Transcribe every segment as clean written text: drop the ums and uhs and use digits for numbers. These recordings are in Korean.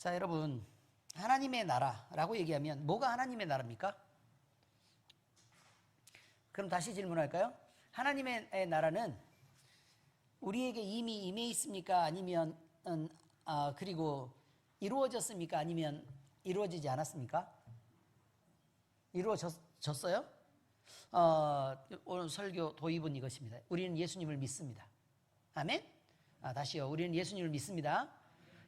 자, 여러분, 하나님의 나라라고 얘기하면 뭐가 하나님의 나라입니까? 그럼 다시 질문할까요? 하나님의 나라는 우리에게 이미 임해 있습니까? 아니면 그리고 이루어졌습니까? 아니면 이루어지지 않았습니까? 이루어졌어요? 오늘 설교 도입은 이것입니다. 우리는 예수님을 믿습니다. 아멘? 다시요. 우리는 예수님을 믿습니다.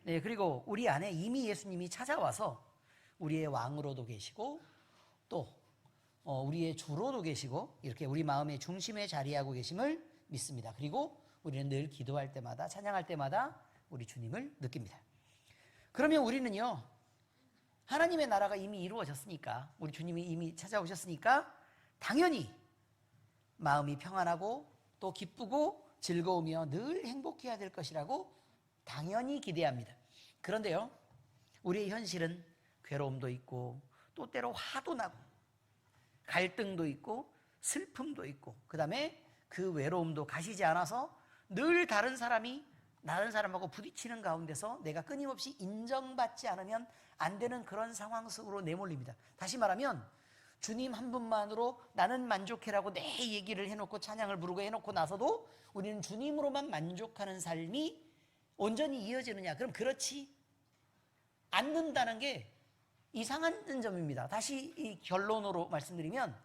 네, 그리고 우리 안에 이미 예수님이 찾아와서 우리의 왕으로도 계시고 또 우리의 주로도 계시고 이렇게 우리 마음의 중심에 자리하고 계심을 믿습니다. 그리고 우리는 늘 기도할 때마다 찬양할 때마다 우리 주님을 느낍니다. 그러면 우리는요, 하나님의 나라가 이미 이루어졌으니까, 우리 주님이 이미 찾아오셨으니까 당연히 마음이 평안하고 또 기쁘고 즐거우며 늘 행복해야 될 것이라고 당연히 기대합니다. 그런데요, 우리의 현실은 괴로움도 있고 또 때로 화도 나고 갈등도 있고 슬픔도 있고 그 다음에 그 외로움도 가시지 않아서 늘 다른 사람하고 부딪히는 가운데서 내가 끊임없이 인정받지 않으면 안 되는 그런 상황 속으로 내몰립니다. 다시 말하면 주님 한 분만으로 나는 만족해라고 내 얘기를 해놓고 찬양을 부르고 해놓고 나서도 우리는 주님으로만 만족하는 삶이 온전히 이어지느냐? 그럼 그렇지 않는다는 게 이상한 점입니다. 다시 이 결론으로 말씀드리면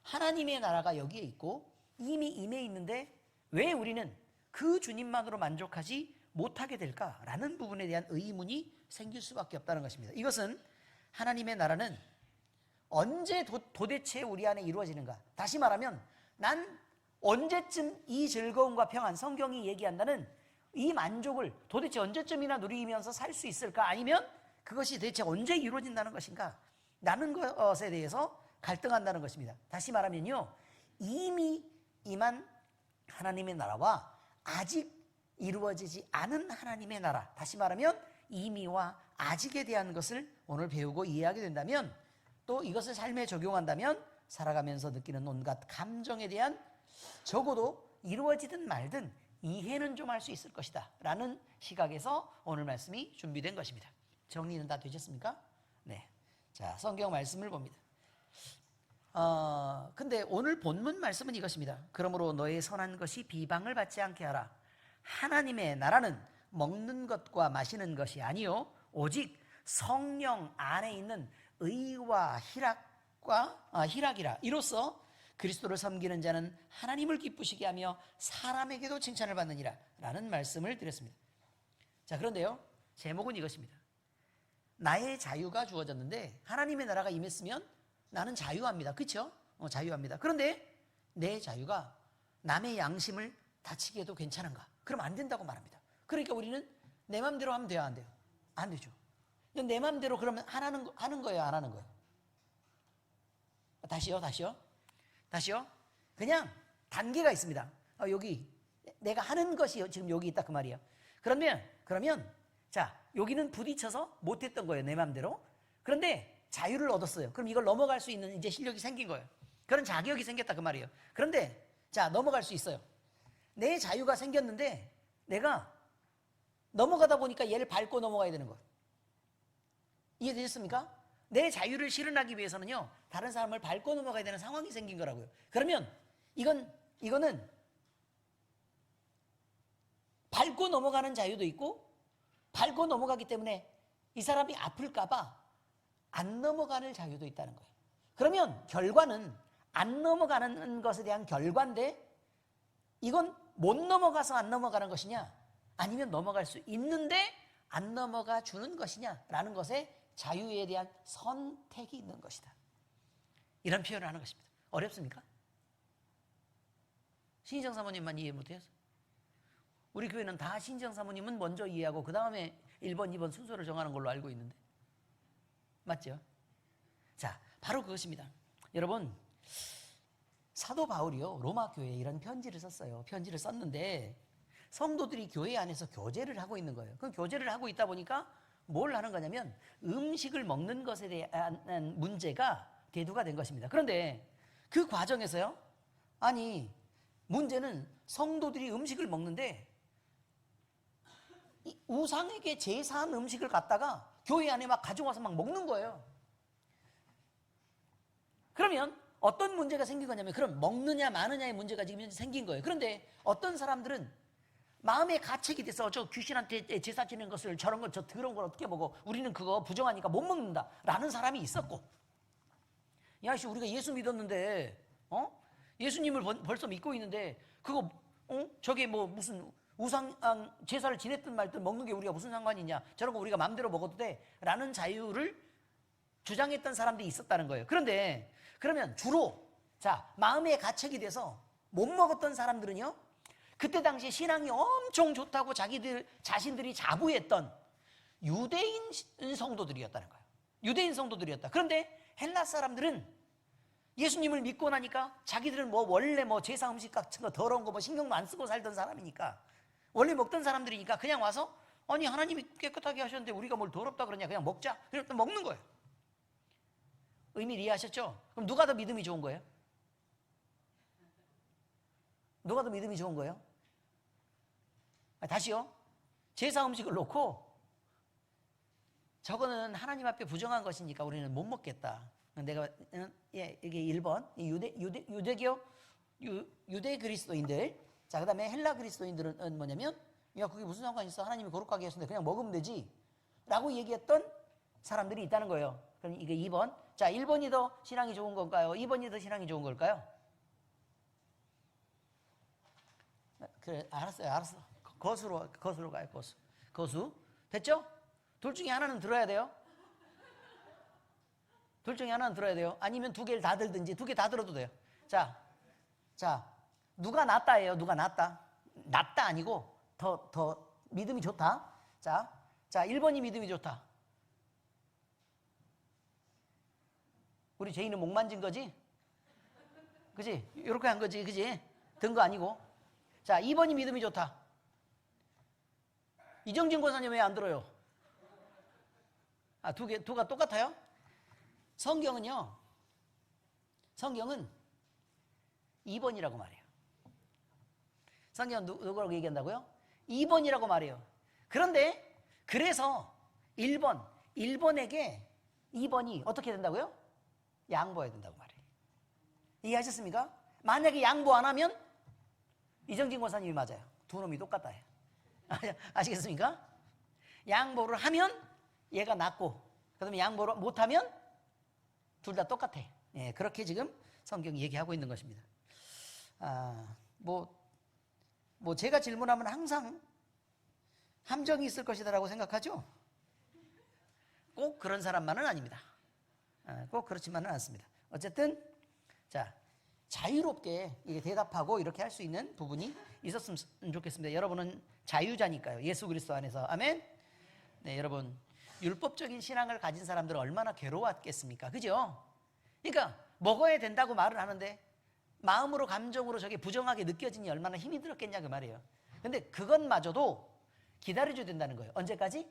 하나님의 나라가 여기에 있고 이미 임해 있는데 왜 우리는 그 주님만으로 만족하지 못하게 될까라는 부분에 대한 의문이 생길 수밖에 없다는 것입니다. 이것은 하나님의 나라는 언제 도대체 우리 안에 이루어지는가? 다시 말하면 난 언제쯤 이 즐거움과 평안, 성경이 얘기한다는 이 만족을 도대체 언제쯤이나 누리면서 살 수 있을까? 아니면 그것이 대체 언제 이루어진다는 것인가? 라는 것에 대해서 갈등한다는 것입니다. 다시 말하면요, 이미 임한 하나님의 나라와 아직 이루어지지 않은 하나님의 나라, 다시 말하면 이미와 아직에 대한 것을 오늘 배우고 이해하게 된다면, 또 이것을 삶에 적용한다면 살아가면서 느끼는 온갖 감정에 대한 적어도 이루어지든 말든 이해는 좀 할 수 있을 것이다 라는 시각에서 오늘 말씀이 준비된 것입니다. 정리는 다 되셨습니까? 네. 자, 성경 말씀을 봅니다. 근데 오늘 본문 말씀은 이것입니다. 그러므로 너의 선한 것이 비방을 받지 않게 하라. 하나님의 나라는 먹는 것과 마시는 것이 아니요 오직 성령 안에 있는 의와 희락이라. 이로써 그리스도를 섬기는 자는 하나님을 기쁘시게 하며 사람에게도 칭찬을 받느니라 라는 말씀을 드렸습니다. 자, 그런데요, 제목은 이것입니다. 나의 자유가 주어졌는데 하나님의 나라가 임했으면 나는 자유합니다. 그렇죠? 자유합니다. 그런데 내 자유가 남의 양심을 다치게 해도 괜찮은가? 그럼 안 된다고 말합니다. 그러니까 우리는 내 마음대로 하면 돼요? 안 돼요? 안 되죠. 내 마음대로 그러면 하는 거예요? 안 하는 거예요? 다시요. 그냥 단계가 있습니다. 여기 내가 하는 것이 지금 여기 있다 그 말이에요. 그러면 자, 여기는 부딪혀서 못했던 거예요, 내 마음대로. 그런데 자유를 얻었어요. 그럼 이걸 넘어갈 수 있는 이제 실력이 생긴 거예요. 그런 자격이 생겼다 그 말이에요. 그런데 자, 넘어갈 수 있어요. 내 자유가 생겼는데 내가 넘어가다 보니까 얘를 밟고 넘어가야 되는 거예요. 이해되셨습니까? 내 자유를 실현하기 위해서는요, 다른 사람을 밟고 넘어가야 되는 상황이 생긴 거라고요. 그러면 이거는 밟고 넘어가는 자유도 있고, 밟고 넘어가기 때문에 이 사람이 아플까봐 안 넘어가는 자유도 있다는 거예요. 그러면 결과는 안 넘어가는 것에 대한 결과인데, 이건 못 넘어가서 안 넘어가는 것이냐, 아니면 넘어갈 수 있는데 안 넘어가 주는 것이냐라는 것에 자유에 대한 선택이 있는 것이다. 이런 표현을 하는 것입니다. 어렵습니까? 신희정 사모님만 이해 못해요? 우리 교회는 다 신희정 사모님은 먼저 이해하고 그 다음에 1번, 2번 순서를 정하는 걸로 알고 있는데, 맞죠? 자, 바로 그것입니다. 여러분, 사도 바울이요, 로마 교회에 이런 편지를 썼어요. 편지를 썼는데 성도들이 교회 안에서 교제를 하고 있는 거예요. 그 교제를 하고 있다 보니까 뭘 하는 거냐면 음식을 먹는 것에 대한 문제가 대두가 된 것입니다. 그런데 그 과정에서요, 아니 문제는 성도들이 음식을 먹는데 이 우상에게 제사한 음식을 갖다가 교회 안에 막 가져와서 막 먹는 거예요. 그러면 어떤 문제가 생긴 거냐면, 그럼 먹느냐 마느냐의 문제가 지금 현재 생긴 거예요. 그런데 어떤 사람들은 마음의 가책이 돼서 저 귀신한테 제사 지는 것을, 저런 걸, 저 더러운 걸 어떻게 먹어, 우리는 그거 부정하니까 못 먹는다 라는 사람이 있었고, 야씨 우리가 예수 믿었는데 예수님을 벌써 믿고 있는데 그거 저게 뭐 무슨 우상 제사를 지냈든 말든 먹는 게 우리가 무슨 상관이냐, 저런 거 우리가 마음대로 먹어도 돼 라는 자유를 주장했던 사람들이 있었다는 거예요. 그런데 그러면 주로 마음의 가책이 돼서 못 먹었던 사람들은요, 그때 당시 신앙이 엄청 좋다고 자신들이 자부했던 유대인 성도들이었다는 거예요. 유대인 성도들이었다. 그런데 헬라 사람들은 예수님을 믿고 나니까 자기들은 뭐 원래 뭐 제사 음식 같은 거 더러운 거 뭐 신경도 안 쓰고 살던 사람이니까, 원래 먹던 사람들이니까 그냥 와서 아니 하나님이 깨끗하게 하셨는데 우리가 뭘 더럽다 그러냐, 그냥 먹자. 그래서 또 먹는 거예요. 의미 이해하셨죠? 그럼 누가 더 믿음이 좋은 거예요? 누가 더 믿음이 좋은 거예요? 다시요. 제사 음식을 놓고 저거는 하나님 앞에 부정한 것이니까 우리는 못 먹겠다. 내가 이게 1번 유대교 유대 그리스도인들, 자 그다음에 헬라 그리스도인들은 뭐냐면, 야 그게 무슨 상관이 있어, 하나님이 거룩하게 하셨는데 그냥 먹으면 되지 라고 얘기했던 사람들이 있다는 거예요. 그럼 이게 2번. 자 1번이 더 신앙이 좋은 건가요? 2번이 더 신앙이 좋은 걸까요? 그래 알았어. 거수로 가요. 거수 됐죠? 둘 중에 하나는 들어야 돼요. 둘 중에 하나는 들어야 돼요. 아니면 두 개를 다 들든지, 두 개 다 들어도 돼요. 자 누가 낫다예요? 누가 낫다 아니고 더 믿음이 좋다. 자 1번이 믿음이 좋다. 우리 죄인은 목 만진 거지? 그지? 이렇게 한 거지, 그지? 든 거 아니고. 자 2번이 믿음이 좋다. 이정진 권사님 왜 안 들어요? 두가 똑같아요? 성경은 2번이라고 말해요. 성경은 누구라고 얘기한다고요? 2번이라고 말해요. 그런데 그래서 1번에게 2번이 어떻게 된다고요? 양보해야 된다고 말해요. 이해하셨습니까? 만약에 양보 안 하면 이정진 권사님이 맞아요. 두 놈이 똑같다 해요. 아시겠습니까? 양보를 하면 얘가 낫고, 그 다음에 양보를 못하면 둘 다 똑같아. 예, 그렇게 지금 성경이 얘기하고 있는 것입니다. 제가 질문하면 항상 함정이 있을 것이다라고 생각하죠? 꼭 그런 사람만은 아닙니다. 꼭 그렇지만은 않습니다. 어쨌든 자유롭게 이게 대답하고 이렇게 할 수 있는 부분이 있었으면 좋겠습니다. 여러분은 자유자니까요. 예수 그리스도 안에서. 아멘. 네, 여러분 율법적인 신앙을 가진 사람들은 얼마나 괴로웠겠습니까? 그죠? 그러니까 먹어야 된다고 말을 하는데 마음으로 감정으로 저게 부정하게 느껴지니 얼마나 힘이 들었겠냐 그 말이에요. 근데 그것마저도 기다려줘야 된다는 거예요. 언제까지?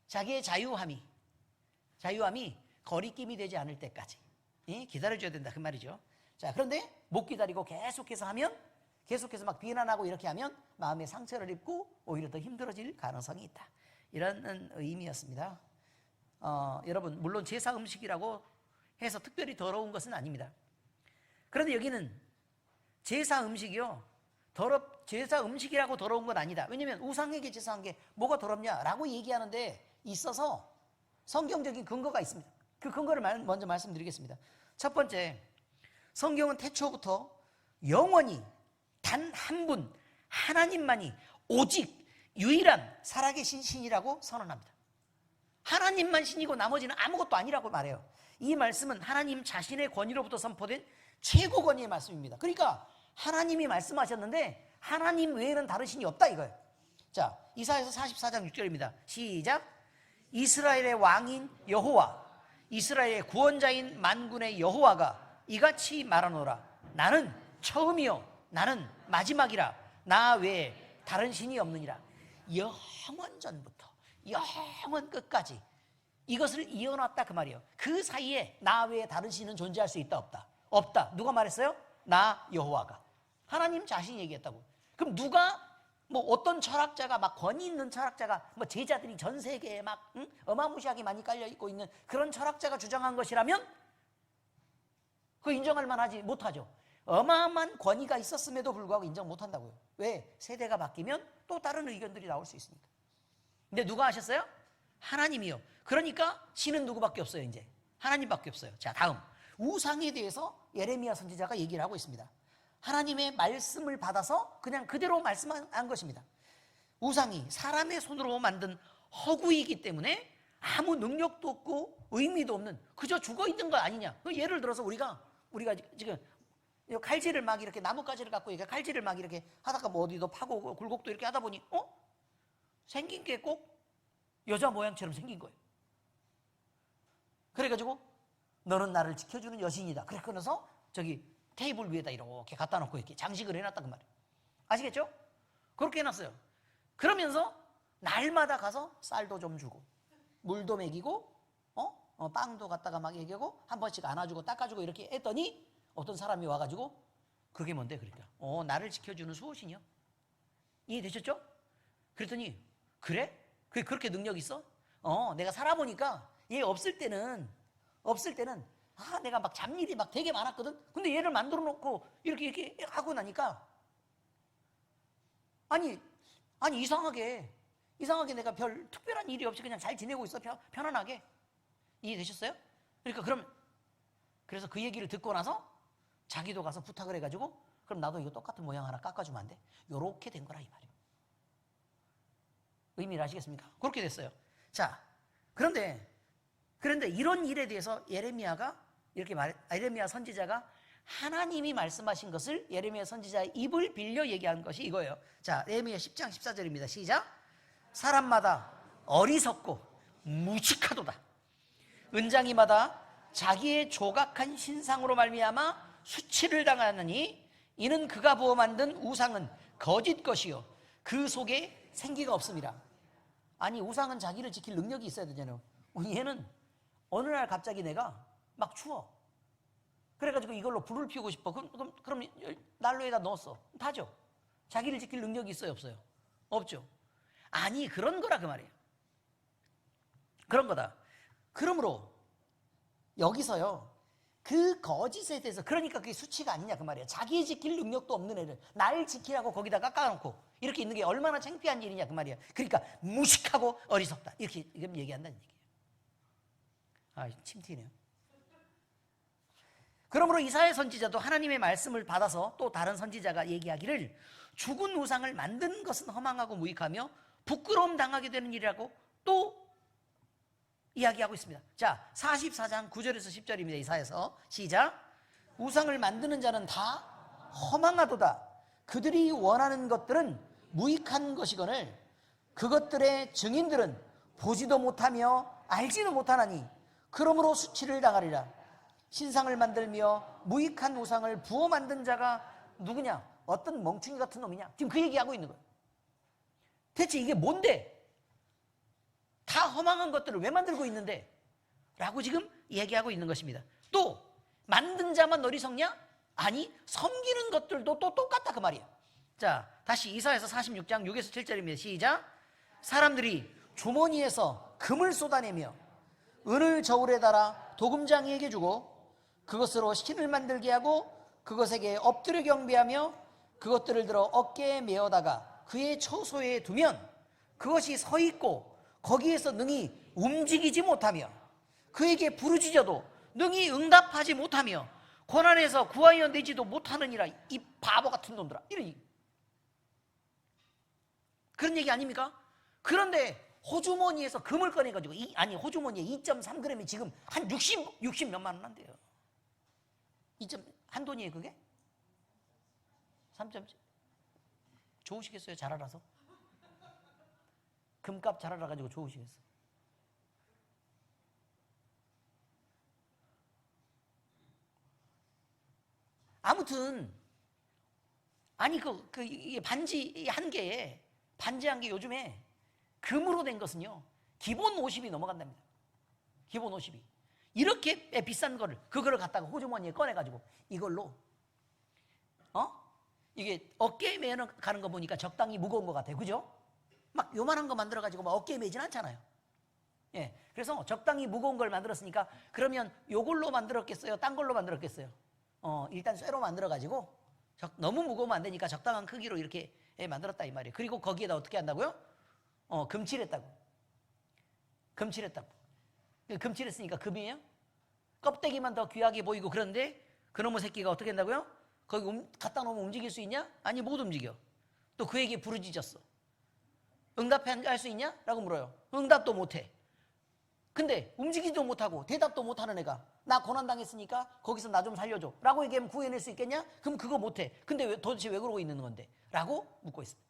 자기의 자유함이 거리낌이 되지 않을 때까지 기다려줘야 된다 그 말이죠. 자, 그런데 못 기다리고 계속해서 막 비난하고 이렇게 하면 마음의 상처를 입고 오히려 더 힘들어질 가능성이 있다. 이런 의미였습니다. 여러분 물론 제사 음식이라고 해서 특별히 더러운 것은 아닙니다. 그런데 여기는 제사 음식이요, 제사 음식이라고 더러운 건 아니다. 왜냐하면 우상에게 제사한 게 뭐가 더럽냐라고 얘기하는데 있어서 성경적인 근거가 있습니다. 그 근거를 먼저 말씀드리겠습니다. 첫 번째, 성경은 태초부터 영원히 단 한 분 하나님만이 오직 유일한 살아계신 신이라고 선언합니다. 하나님만 신이고 나머지는 아무것도 아니라고 말해요. 이 말씀은 하나님 자신의 권위로부터 선포된 최고 권위의 말씀입니다. 그러니까 하나님이 말씀하셨는데 하나님 외에는 다른 신이 없다 이거예요. 자, 이사야서 44장 6절입니다. 시작. 이스라엘의 왕인 여호와, 이스라엘의 구원자인 만군의 여호와가 이같이 말하노라. 나는 처음이요 나는 마지막이라. 나 외에 다른 신이 없느니라. 영원 전부터 영원 끝까지 이것을 이어놨다 그 말이에요. 그 사이에 나 외에 다른 신은 존재할 수 있다 없다? 없다. 누가 말했어요? 나 여호와가. 하나님 자신이 얘기했다고. 그럼 누가 뭐 어떤 철학자가 막 권위 있는 철학자가 뭐 제자들이 전 세계에 막 어마무시하게 많이 깔려 있고 있는 그런 철학자가 주장한 것이라면 그거 인정할 만하지 못하죠. 어마어마한 권위가 있었음에도 불구하고 인정 못한다고요. 왜? 세대가 바뀌면 또 다른 의견들이 나올 수 있으니까. 근데 누가 하셨어요? 하나님이요. 그러니까 신은 누구밖에 없어요. 이제 하나님밖에 없어요. 자, 다음 우상에 대해서 예레미야 선지자가 얘기를 하고 있습니다. 하나님의 말씀을 받아서 그냥 그대로 말씀한 것입니다. 우상이 사람의 손으로 만든 허구이기 때문에 아무 능력도 없고 의미도 없는 그저 죽어있는 거 아니냐. 예를 들어서 우리가 지금 칼질을 막 이렇게 나뭇가지를 갖고 이렇게 칼질을 막 이렇게 하다가 뭐 어디도 파고 굴곡도 이렇게 하다 보니 생긴 게 꼭 여자 모양처럼 생긴 거예요. 그래가지고 너는 나를 지켜주는 여신이다. 그래 끊어서 저기 테이블 위에다 이렇게 갖다 놓고 이렇게 장식을 해놨다 그 말이에요. 아시겠죠? 그렇게 해놨어요. 그러면서 날마다 가서 쌀도 좀 주고 물도 먹이고 빵도 갖다가 막 얘기하고 한 번씩 안아주고 닦아주고 이렇게 했더니 어떤 사람이 와가지고 그게 뭔데 그러니까 나를 지켜주는 수호신이요. 이해되셨죠? 그랬더니 그래? 그게 그렇게 능력 있어? 내가 살아보니까 얘 없을 때는 내가 막 잡일이 막 되게 많았거든. 근데 얘를 만들어 놓고 이렇게 하고 나니까 아니 이상하게 내가 별 특별한 일이 없이 그냥 잘 지내고 있어. 편안하게. 이해되셨어요? 그러니까 그래서 그 얘기를 듣고 나서 자기도 가서 부탁을 해가지고 그럼 나도 이거 똑같은 모양 하나 깎아주면 안 돼? 요렇게 된 거라 이 말이에요. 의미를 아시겠습니까? 그렇게 됐어요. 자, 그런데 이런 일에 대해서 예레미야 선지자가 하나님이 말씀하신 것을 예레미야 선지자의 입을 빌려 얘기한 것이 이거예요. 자, 예레미야 10장 14절입니다. 시작. 사람마다 어리석고 무식하도다. 은장이마다 자기의 조각한 신상으로 말미암아 수치를 당하느니 이는 그가 부어 만든 우상은 거짓 것이요 그 속에 생기가 없습니다. 아니 우상은 자기를 지킬 능력이 있어야 되잖아요. 얘는 어느 날 갑자기 내가 막 추워. 그래가지고 이걸로 불을 피우고 싶어. 그럼 난로에다 넣었어. 타죠. 자기를 지킬 능력이 있어요 없어요? 없죠. 아니 그런 거라 그 말이에요. 그런 거다. 그러므로 여기서요 그 거짓에 대해서 그러니까 그게 수치가 아니냐 그 말이에요. 자기 지킬 능력도 없는 애를 날 지키라고 거기다 깎아놓고 이렇게 있는 게 얼마나 창피한 일이냐 그 말이에요. 그러니까 무식하고 어리석다 이렇게 얘기한다는 얘기예요. 아, 침 튀네요. 그러므로 이사야 선지자도 하나님의 말씀을 받아서 또 다른 선지자가 얘기하기를 죽은 우상을 만든 것은 허망하고 무익하며 부끄러움 당하게 되는 일이라고 또 이야기하고 있습니다. 자, 44장 9절에서 10절입니다. 이사야서 시작. 우상을 만드는 자는 다 허망하도다. 그들이 원하는 것들은 무익한 것이거늘 그것들의 증인들은 보지도 못하며 알지도 못하나니 그러므로 수치를 당하리라. 신상을 만들며 무익한 우상을 부어 만든 자가 누구냐? 어떤 멍충이 같은 놈이냐? 지금 그 얘기하고 있는 거예요. 대체 이게 뭔데? 다 허망한 것들을 왜 만들고 있는데? 라고 지금 얘기하고 있는 것입니다. 또 만든 자만 어리석냐? 아니 섬기는 것들도 또 똑같다 그 말이에요. 자, 다시 이사야서 46장 6에서 7절입니다. 시작. 사람들이 주머니에서 금을 쏟아내며 은을 저울에 달아 도금장이에게 주고 그것으로 신을 만들게 하고 그것에게 엎드려 경배하며 그것들을 들어 어깨에 메어다가 그의 처소에 두면 그것이 서 있고 거기에서 능히 움직이지 못하며 그에게 부르짖어도 능히 응답하지 못하며 고난에서 구하여 내지도 못하느니라. 이 바보 같은 놈들아. 그런 얘기 아닙니까? 그런데 호주머니에서 금을 꺼내가지고 호주머니에 2.3g이 지금 한 60 몇만 원 한대요. 한 돈이에요 그게? 3점 좋으시겠어요? 잘 알아서 금값 잘 알아가지고 좋으시겠어. 아무튼 이 반지 한 개에 요즘에 금으로 된 것은요 기본 50이 넘어간답니다. 기본 50이 이렇게 비싼 그거를 갖다가 호주머니에 꺼내가지고 이걸로 이게 어깨에 매는 가는 거 보니까 적당히 무거운 것 같아요. 그죠? 막 요만한 거 만들어가지고 막 어깨에 매진 않잖아요. 예. 그래서 적당히 무거운 걸 만들었으니까 그러면 요걸로 만들었겠어요? 딴 걸로 만들었겠어요? 일단 쇠로 만들어가지고 너무 무거우면 안 되니까 적당한 크기로 이렇게 만들었다 이 말이에요. 그리고 거기에다 어떻게 한다고요? 금칠했다고. 금칠했다고. 금칠했으니까 금이에요? 껍데기만 더 귀하게 보이고 그런데 그놈의 새끼가 어떻게 한다고요? 거기 갖다 놓으면 움직일 수 있냐? 아니 못 움직여. 또 그에게 부르짖었어. 응답할 수 있냐? 라고 물어요. 응답도 못해. 근데 움직이지도 못하고 대답도 못하는 애가 나 고난당했으니까 거기서 나 좀 살려줘 라고 얘기하면 구해낼 수 있겠냐? 그럼 그거 못해. 근데 도대체 왜 그러고 있는 건데? 라고 묻고 있습니다.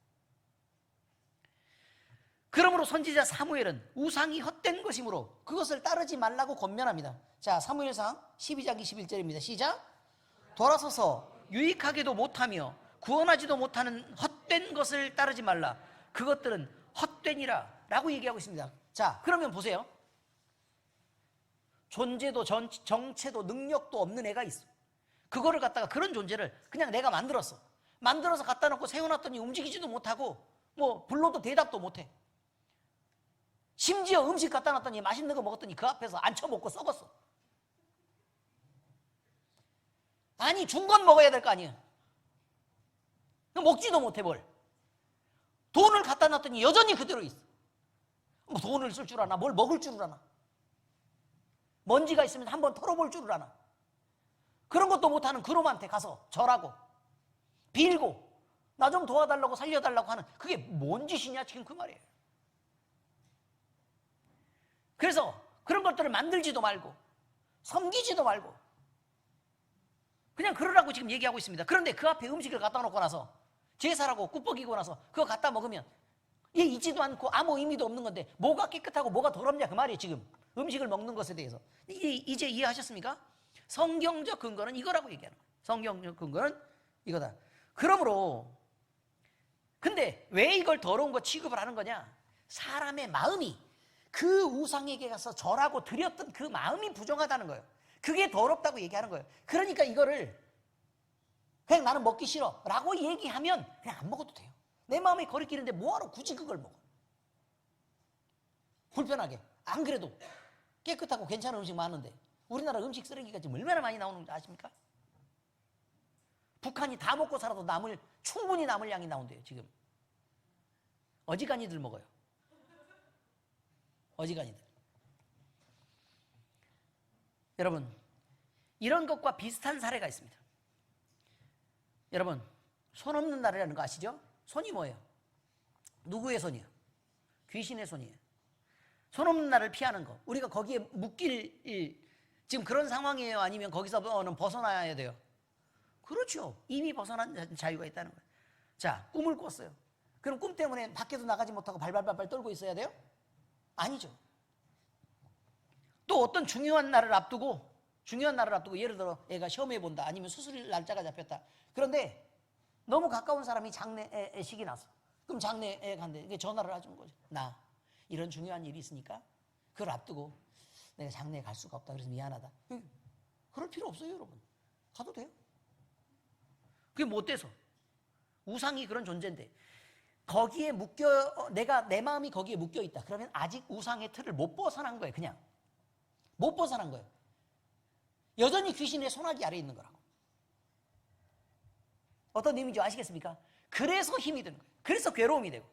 그러므로 선지자 사무엘은 우상이 헛된 것이므로 그것을 따르지 말라고 권면합니다. 자, 사무엘상 12장 21절입니다. 시작. 돌아서서 유익하게도 못하며 구원하지도 못하는 헛된 것을 따르지 말라. 그것들은 헛되니라 라고 얘기하고 있습니다. 자, 그러면 보세요. 존재도 정체도 능력도 없는 애가 있어. 그거를 갖다가 그런 존재를 그냥 내가 만들었어. 만들어서 갖다 놓고 세워놨더니 움직이지도 못하고 뭐 불러도 대답도 못해. 심지어 음식 갖다 놨더니 맛있는 거 먹었더니 그 앞에서 앉혀 먹고 썩었어. 아니 준 건 먹어야 될 거 아니야. 먹지도 못해 뭘. 돈을 갖다 놨더니 여전히 그대로 있어. 뭐 돈을 쓸 줄 아나? 뭘 먹을 줄을 아나? 먼지가 있으면 한번 털어볼 줄을 아나? 그런 것도 못하는 그놈한테 가서 절하고 빌고 나 좀 도와달라고 살려달라고 하는 그게 뭔 짓이냐 지금 그 말이에요. 그래서 그런 것들을 만들지도 말고 섬기지도 말고 그냥 그러라고 지금 얘기하고 있습니다. 그런데 그 앞에 음식을 갖다 놓고 나서 제사라고 꾸벅이고 나서 그거 갖다 먹으면 얘 있지도 않고 아무 의미도 없는 건데 뭐가 깨끗하고 뭐가 더럽냐 그 말이에요. 지금 음식을 먹는 것에 대해서 이제 이해하셨습니까? 성경적 근거는 이거라고 얘기하는 거예요. 성경적 근거는 이거다. 그러므로 근데 왜 이걸 더러운 거 취급을 하는 거냐? 사람의 마음이 그 우상에게 가서 절하고 드렸던 그 마음이 부정하다는 거예요. 그게 더럽다고 얘기하는 거예요. 그러니까 이거를 그냥 나는 먹기 싫어 라고 얘기하면 그냥 안 먹어도 돼요. 내 마음이 거리끼는데 뭐하러 굳이 그걸 먹어? 불편하게. 안 그래도 깨끗하고 괜찮은 음식 많은데 우리나라 음식 쓰레기가 지금 얼마나 많이 나오는 지 아십니까? 북한이 다 먹고 살아도 충분히 남을 양이 나온대요. 지금 어지간히들 먹어요. 어지간히들. 여러분 이런 것과 비슷한 사례가 있습니다. 여러분 손 없는 날이라는 거 아시죠? 손이 뭐예요? 누구의 손이에요? 귀신의 손이에요. 손 없는 날을 피하는 거. 우리가 거기에 묶일 지금 그런 상황이에요? 아니면 거기서는 벗어나야 돼요? 그렇죠. 이미 벗어난 자유가 있다는 거예요. 자, 꿈을 꿨어요. 그럼 꿈 때문에 밖에도 나가지 못하고 발발발발 떨고 있어야 돼요? 아니죠. 또 어떤 중요한 날을 앞두고 예를 들어 애가 시험해 본다 아니면 수술 날짜가 잡혔다. 그런데 너무 가까운 사람이 장례식이 났어. 그럼 장례에 간대. 전화를 해주는 거죠. 나 이런 중요한 일이 있으니까 그걸 앞두고 내가 장례에 갈 수가 없다. 그래서 미안하다. 그럴 필요 없어요, 여러분. 가도 돼요. 그게 못 돼서. 우상이 그런 존재인데 거기에 내 마음이 거기에 묶여 있다. 그러면 아직 우상의 틀을 못 벗어난 거예요. 그냥 못 벗어난 거예요. 여전히 귀신의 손아귀 아래에 있는 거라고. 어떤 의미인지 아시겠습니까? 그래서 힘이 드는 거예요. 그래서 괴로움이 되고.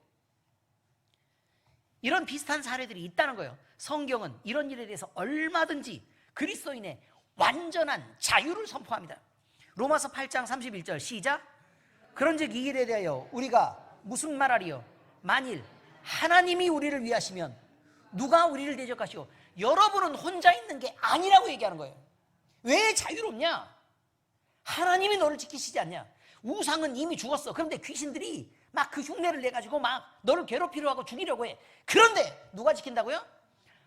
이런 비슷한 사례들이 있다는 거예요. 성경은 이런 일에 대해서 얼마든지 그리스도인의 완전한 자유를 선포합니다. 로마서 8장 31절 시작. 그런즉 이 일에 대하여 우리가 무슨 말하리요? 만일 하나님이 우리를 위하시면 누가 우리를 대적하시오? 여러분은 혼자 있는 게 아니라고 얘기하는 거예요. 왜 자유롭냐? 하나님이 너를 지키시지 않냐? 우상은 이미 죽었어. 그런데 귀신들이 막 그 흉내를 내가지고 막 너를 괴롭히려 하고 죽이려고 해. 그런데 누가 지킨다고요?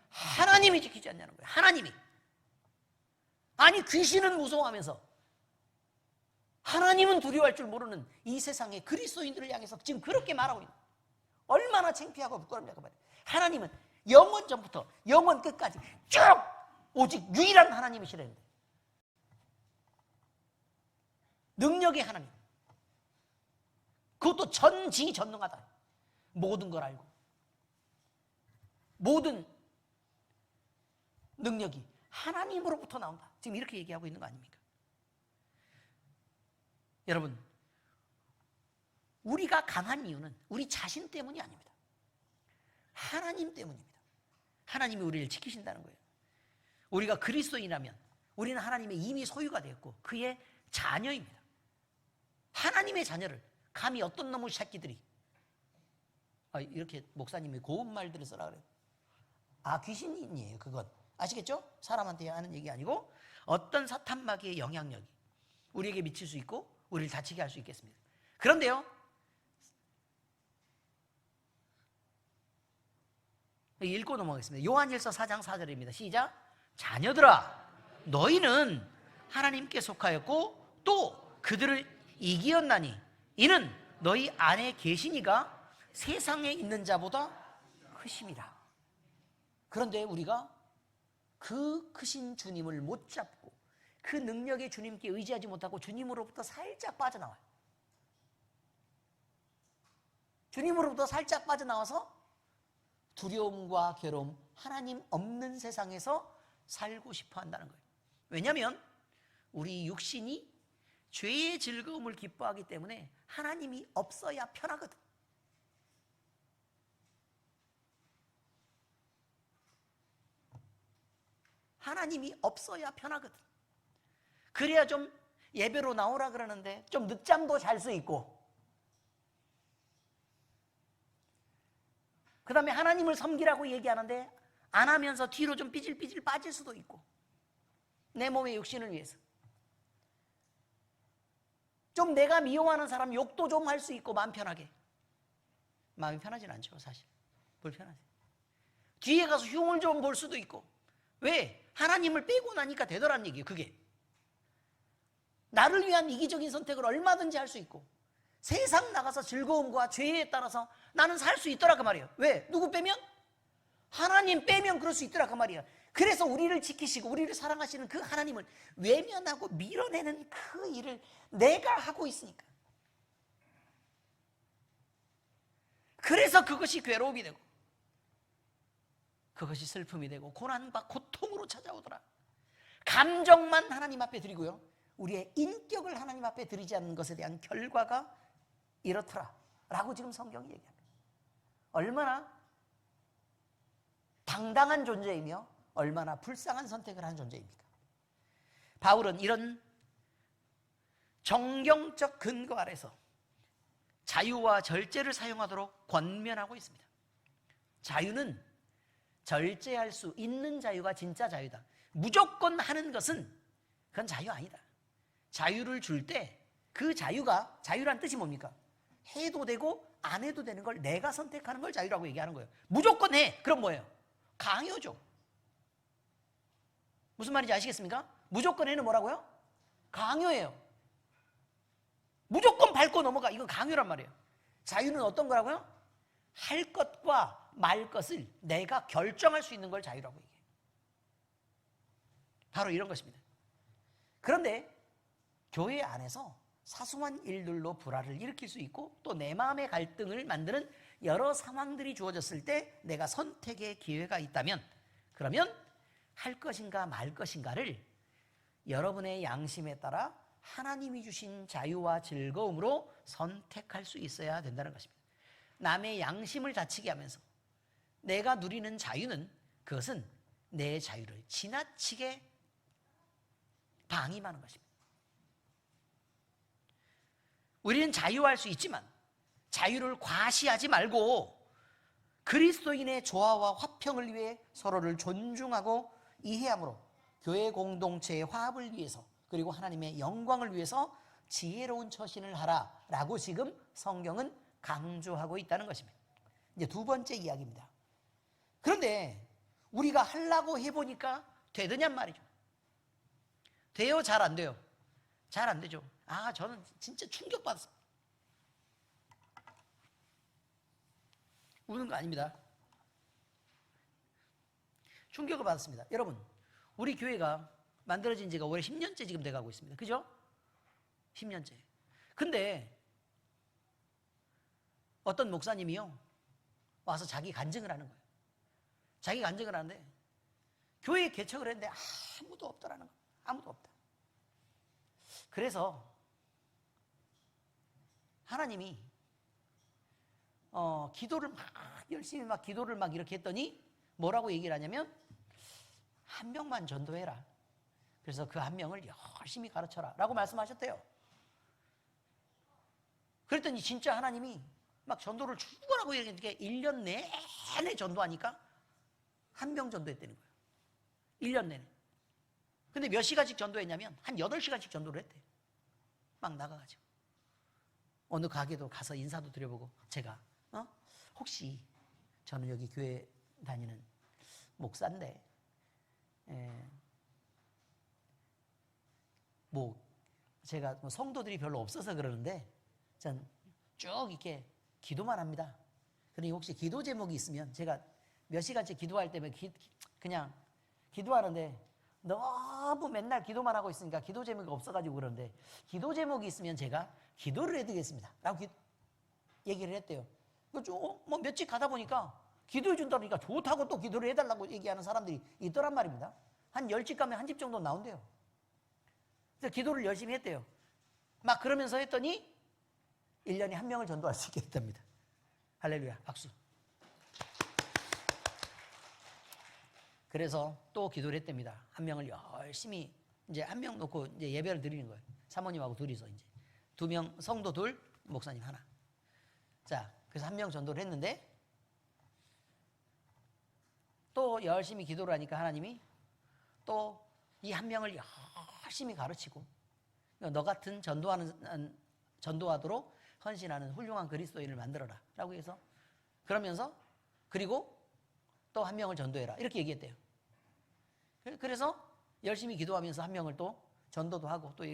하나님이 지키지 않냐는 거예요. 하나님이. 아니 귀신은 무서워하면서 하나님은 두려워할 줄 모르는 이 세상의 그리스도인들을 향해서 지금 그렇게 말하고 있는 거예요. 얼마나 창피하고 부끄럽냐고 말이에요. 하나님은 영원 전부터 영원 끝까지 쭉 오직 유일한 하나님이시라는 거예요. 능력의 하나님. 그것도 전지전능하다. 모든 걸 알고 모든 능력이 하나님으로부터 나온다. 지금 이렇게 얘기하고 있는 거 아닙니까? 여러분, 우리가 강한 이유는 우리 자신 때문이 아닙니다. 하나님 때문입니다. 하나님이 우리를 지키신다는 거예요. 우리가 그리스도인이라면 우리는 하나님의 이미 소유가 되었고 그의 자녀입니다. 하나님의 자녀를 감히 어떤 놈의 새끼들이 이렇게 목사님이 고운 말들을 써라 그래요. 귀신이에요. 그건 아시겠죠? 사람한테 하는 얘기 아니고 어떤 사탄마귀의 영향력이 우리에게 미칠 수 있고 우리를 다치게 할 수 있겠습니다. 그런데요, 읽고 넘어가겠습니다. 요한일서 4장 4절입니다. 시작. 자녀들아, 너희는 하나님께 속하였고 또 그들을 이기었나니 이는 너희 안에 계시니가 세상에 있는 자보다 크심이라. 그런데 우리가 그 크신 주님을 못 잡고 그 능력의 주님께 의지하지 못하고 주님으로부터 살짝 빠져나와요. 주님으로부터 살짝 빠져나와서 두려움과 괴로움, 하나님 없는 세상에서 살고 싶어 한다는 거예요. 왜냐하면 우리 육신이 죄의 즐거움을 기뻐하기 때문에 하나님이 없어야 편하거든. 하나님이 없어야 편하거든. 그래야 좀 예배로 나오라 그러는데 좀 늦잠도 잘 수 있고, 그 다음에 하나님을 섬기라고 얘기하는데 안 하면서 뒤로 좀 삐질삐질 빠질 수도 있고, 내 몸의 육신을 위해서 좀 내가 미워하는 사람 욕도 좀 할 수 있고, 마음 편하게. 마음이 편하진 않죠. 사실 불편하지. 뒤에 가서 흉을 좀 볼 수도 있고. 왜? 하나님을 빼고 나니까 되더란 얘기예요. 그게 나를 위한 이기적인 선택을 얼마든지 할 수 있고, 세상 나가서 즐거움과 죄에 따라서 나는 살 수 있더라 그 말이에요. 왜? 누구 빼면? 하나님 빼면 그럴 수 있더라 그 말이에요. 그래서 우리를 지키시고 우리를 사랑하시는 그 하나님을 외면하고 밀어내는 그 일을 내가 하고 있으니까. 그래서 그것이 괴로움이 되고 그것이 슬픔이 되고 고난과 고통으로 찾아오더라. 감정만 하나님 앞에 드리고요, 우리의 인격을 하나님 앞에 드리지 않는 것에 대한 결과가 이렇더라 라고 지금 성경이 얘기합니다. 얼마나 당당한 존재이며 얼마나 불쌍한 선택을 한 존재입니까? 바울은 이런 정경적 근거 아래서 자유와 절제를 사용하도록 권면하고 있습니다. 자유는 절제할 수 있는 자유가 진짜 자유다. 무조건 하는 것은 그건 자유 아니다. 자유를 줄 때 그 자유가, 자유란 뜻이 뭡니까? 해도 되고 안 해도 되는 걸 내가 선택하는 걸 자유라고 얘기하는 거예요. 무조건 해. 그럼 뭐예요? 강요죠. 무슨 말인지 아시겠습니까? 무조건 해는 뭐라고요? 강요예요. 무조건 밟고 넘어가. 이건 강요란 말이에요. 자유는 어떤 거라고요? 할 것과 말 것을 내가 결정할 수 있는 걸 자유라고 얘기해요. 바로 이런 것입니다. 그런데 교회 안에서 사소한 일들로 불화를 일으킬 수 있고 또 내 마음의 갈등을 만드는 여러 상황들이 주어졌을 때 내가 선택의 기회가 있다면, 그러면 할 것인가 말 것인가를 여러분의 양심에 따라 하나님이 주신 자유와 즐거움으로 선택할 수 있어야 된다는 것입니다. 남의 양심을 다치게 하면서 내가 누리는 자유는, 그것은 내 자유를 지나치게 방임하는 것입니다. 우리는 자유할 수 있지만 자유를 과시하지 말고 그리스도인의 조화와 화평을 위해 서로를 존중하고 이해함으로 교회 공동체의 화합을 위해서, 그리고 하나님의 영광을 위해서 지혜로운 처신을 하라라고 지금 성경은 강조하고 있다는 것입니다. 이제 두 번째 이야기입니다. 그런데 우리가 하려고 해보니까 되느냔 말이죠. 돼요? 잘 안 돼요? 잘 안 되죠. 저는 진짜 충격받았어요. 우는 거 아닙니다. 충격을 받았습니다. 여러분, 우리 교회가 만들어진 지가 올해 10년째 지금 돼가고 있습니다. 그죠? 10년째. 근데 어떤 목사님이요, 와서 자기 간증을 하는 거예요. 자기 간증을 하는데 교회 개척을 했는데 아무도 없더라는 거예요. 아무도 없다. 그래서 하나님이 기도를 막 열심히 막 기도를 막 이렇게 했더니 뭐라고 얘기를 하냐면 한 명만 전도해라. 그래서 그 한 명을 열심히 가르쳐라 라고 말씀하셨대요. 그랬더니 진짜 하나님이 막 전도를 죽어라고 이렇게 1년 내내 전도하니까 한 명 전도했다는 거예요. 1년 내내. 근데 몇 시간씩 전도했냐면 한 8시간씩 전도를 했대요. 막 나가가지고 어느 가게도 가서 인사도 드려보고, 제가 혹시 저는 여기 교회 다니는 목사인데 제가 성도들이 별로 없어서 그러는데 전 쭉 이렇게 기도만 합니다. 그러니 혹시 기도 제목이 있으면, 제가 몇 시간째 기도할 때면 그냥 기도하는데 너무 맨날 기도만 하고 있으니까 기도 제목이 없어가지고 그러는데, 기도 제목이 있으면 제가 기도를 해드리겠습니다 라고 얘기를 했대요. 뭐 며칠 가다 보니까 기도해 준다니까 좋다고 또 기도를 해달라고 얘기하는 사람들이 있더란 말입니다. 한 10집 가면 한 집 정도 나온대요. 그래서 기도를 열심히 했대요. 막 그러면서 했더니 1년에 한 명을 전도할 수 있게 됐답니다. 할렐루야, 박수. 그래서 또 기도를 했답니다. 한 명을 열심히, 이제 한 명 놓고 이제 예배를 드리는 거예요. 사모님하고 둘이서 이제 2명, 성도 2, 목사님 1. 자, 그래서 한 명 전도를 했는데 또 열심히 기도를 하니까 하나님이 또 이 한 명을 열심히 가르치고, 너 같은 전도하도록 헌신하는 훌륭한 그리스도인을 만들어라 라고 해서, 그러면서 그리고 또 한 명을 전도해라 이렇게 얘기했대요. 그래서 열심히 기도하면서 한 명을 또 전도도 하고, 또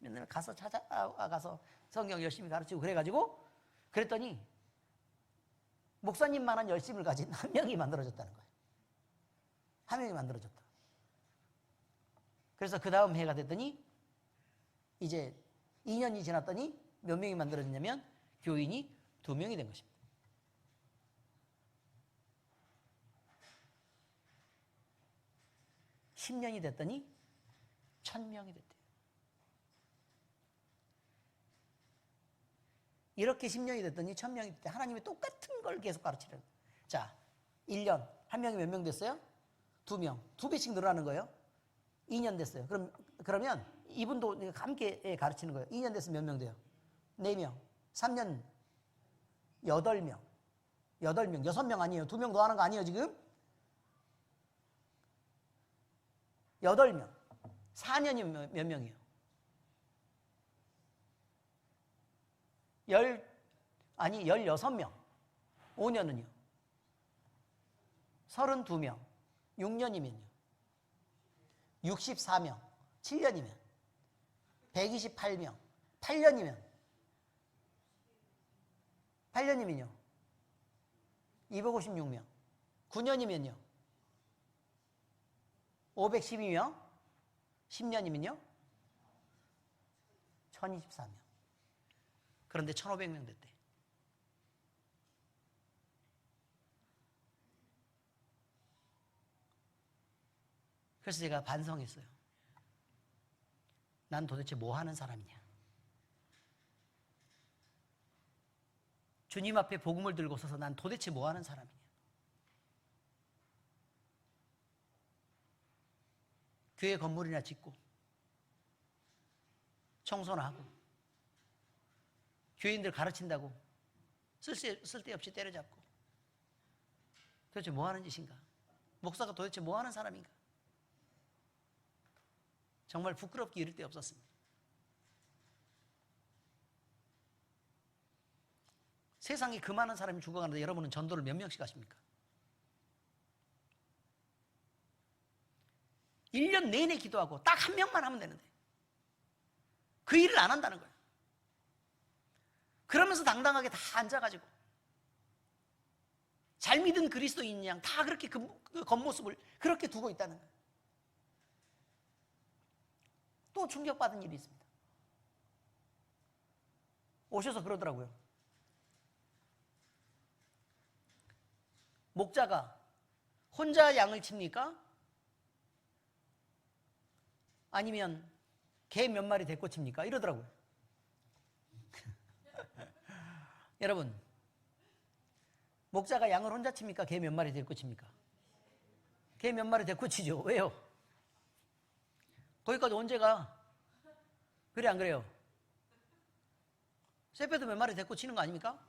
맨날 가서 찾아가서 성경 열심히 가르치고 그래가지고, 그랬더니 목사님만한 열심을 가진 한 명이 만들어졌다는 거예요. 한 명이 만들어졌다. 그래서 그 다음 해가 됐더니 이제 2년이 지났더니 몇 명이 만들어졌냐면 교인이 2명이 된 것입니다. 10년이 됐더니 1000명이 됐대요. 이렇게 10년이 됐더니 1000명이 됐대. 하나님이 똑같은 걸 계속 가르치려고. 자, 1년 한 명이 몇 명 됐어요? 2명. 2배씩 늘어나는 거예요. 2년 됐어요. 그러면 이분도 함께 가르치는 거예요. 2년 됐으면 몇 명 돼요? 4명. 3년 8명. 8명. 6명 아니에요. 2명 더 하는 거 아니에요, 지금? 8명. 4년이면 몇 명이에요? 16명. 5년은요? 32명. 6년이면요? 64명. 7년이면? 128명. 8년이면요? 256명. 9년이면요? 512명. 10년이면요? 1024명. 그런데 1500명 됐대. 그래서 제가 반성했어요. 난 도대체 뭐 하는 사람이냐? 주님 앞에 복음을 들고 서서 난 도대체 뭐 하는 사람이냐? 교회 건물이나 짓고 청소나 하고 교인들 가르친다고 쓸데없이 때려잡고 도대체 뭐 하는 짓인가? 목사가 도대체 뭐 하는 사람인가? 정말 부끄럽기 이를 데 없었습니다. 세상에 그 많은 사람이 죽어가는데 여러분은 전도를 몇 명씩 하십니까? 1년 내내 기도하고 딱 한 명만 하면 되는데 그 일을 안 한다는 거예요. 그러면서 당당하게 다 앉아가지고 잘 믿은 그리스도인 양 다 그렇게 그 겉모습을 그렇게 두고 있다는 거예요. 또 충격받은 일이 있습니다. 오셔서 그러더라고요. 목자가 혼자 양을 칩니까? 아니면 개 몇 마리 데리고 칩니까? 이러더라고요. 여러분, 목자가 양을 혼자 칩니까? 개 몇 마리 데리고 칩니까? 개 몇 마리 데리고 치죠. 왜요? 거기까지 언제 가? 그래 안 그래요? 쇠배도 몇 마리 데리고 치는 거 아닙니까?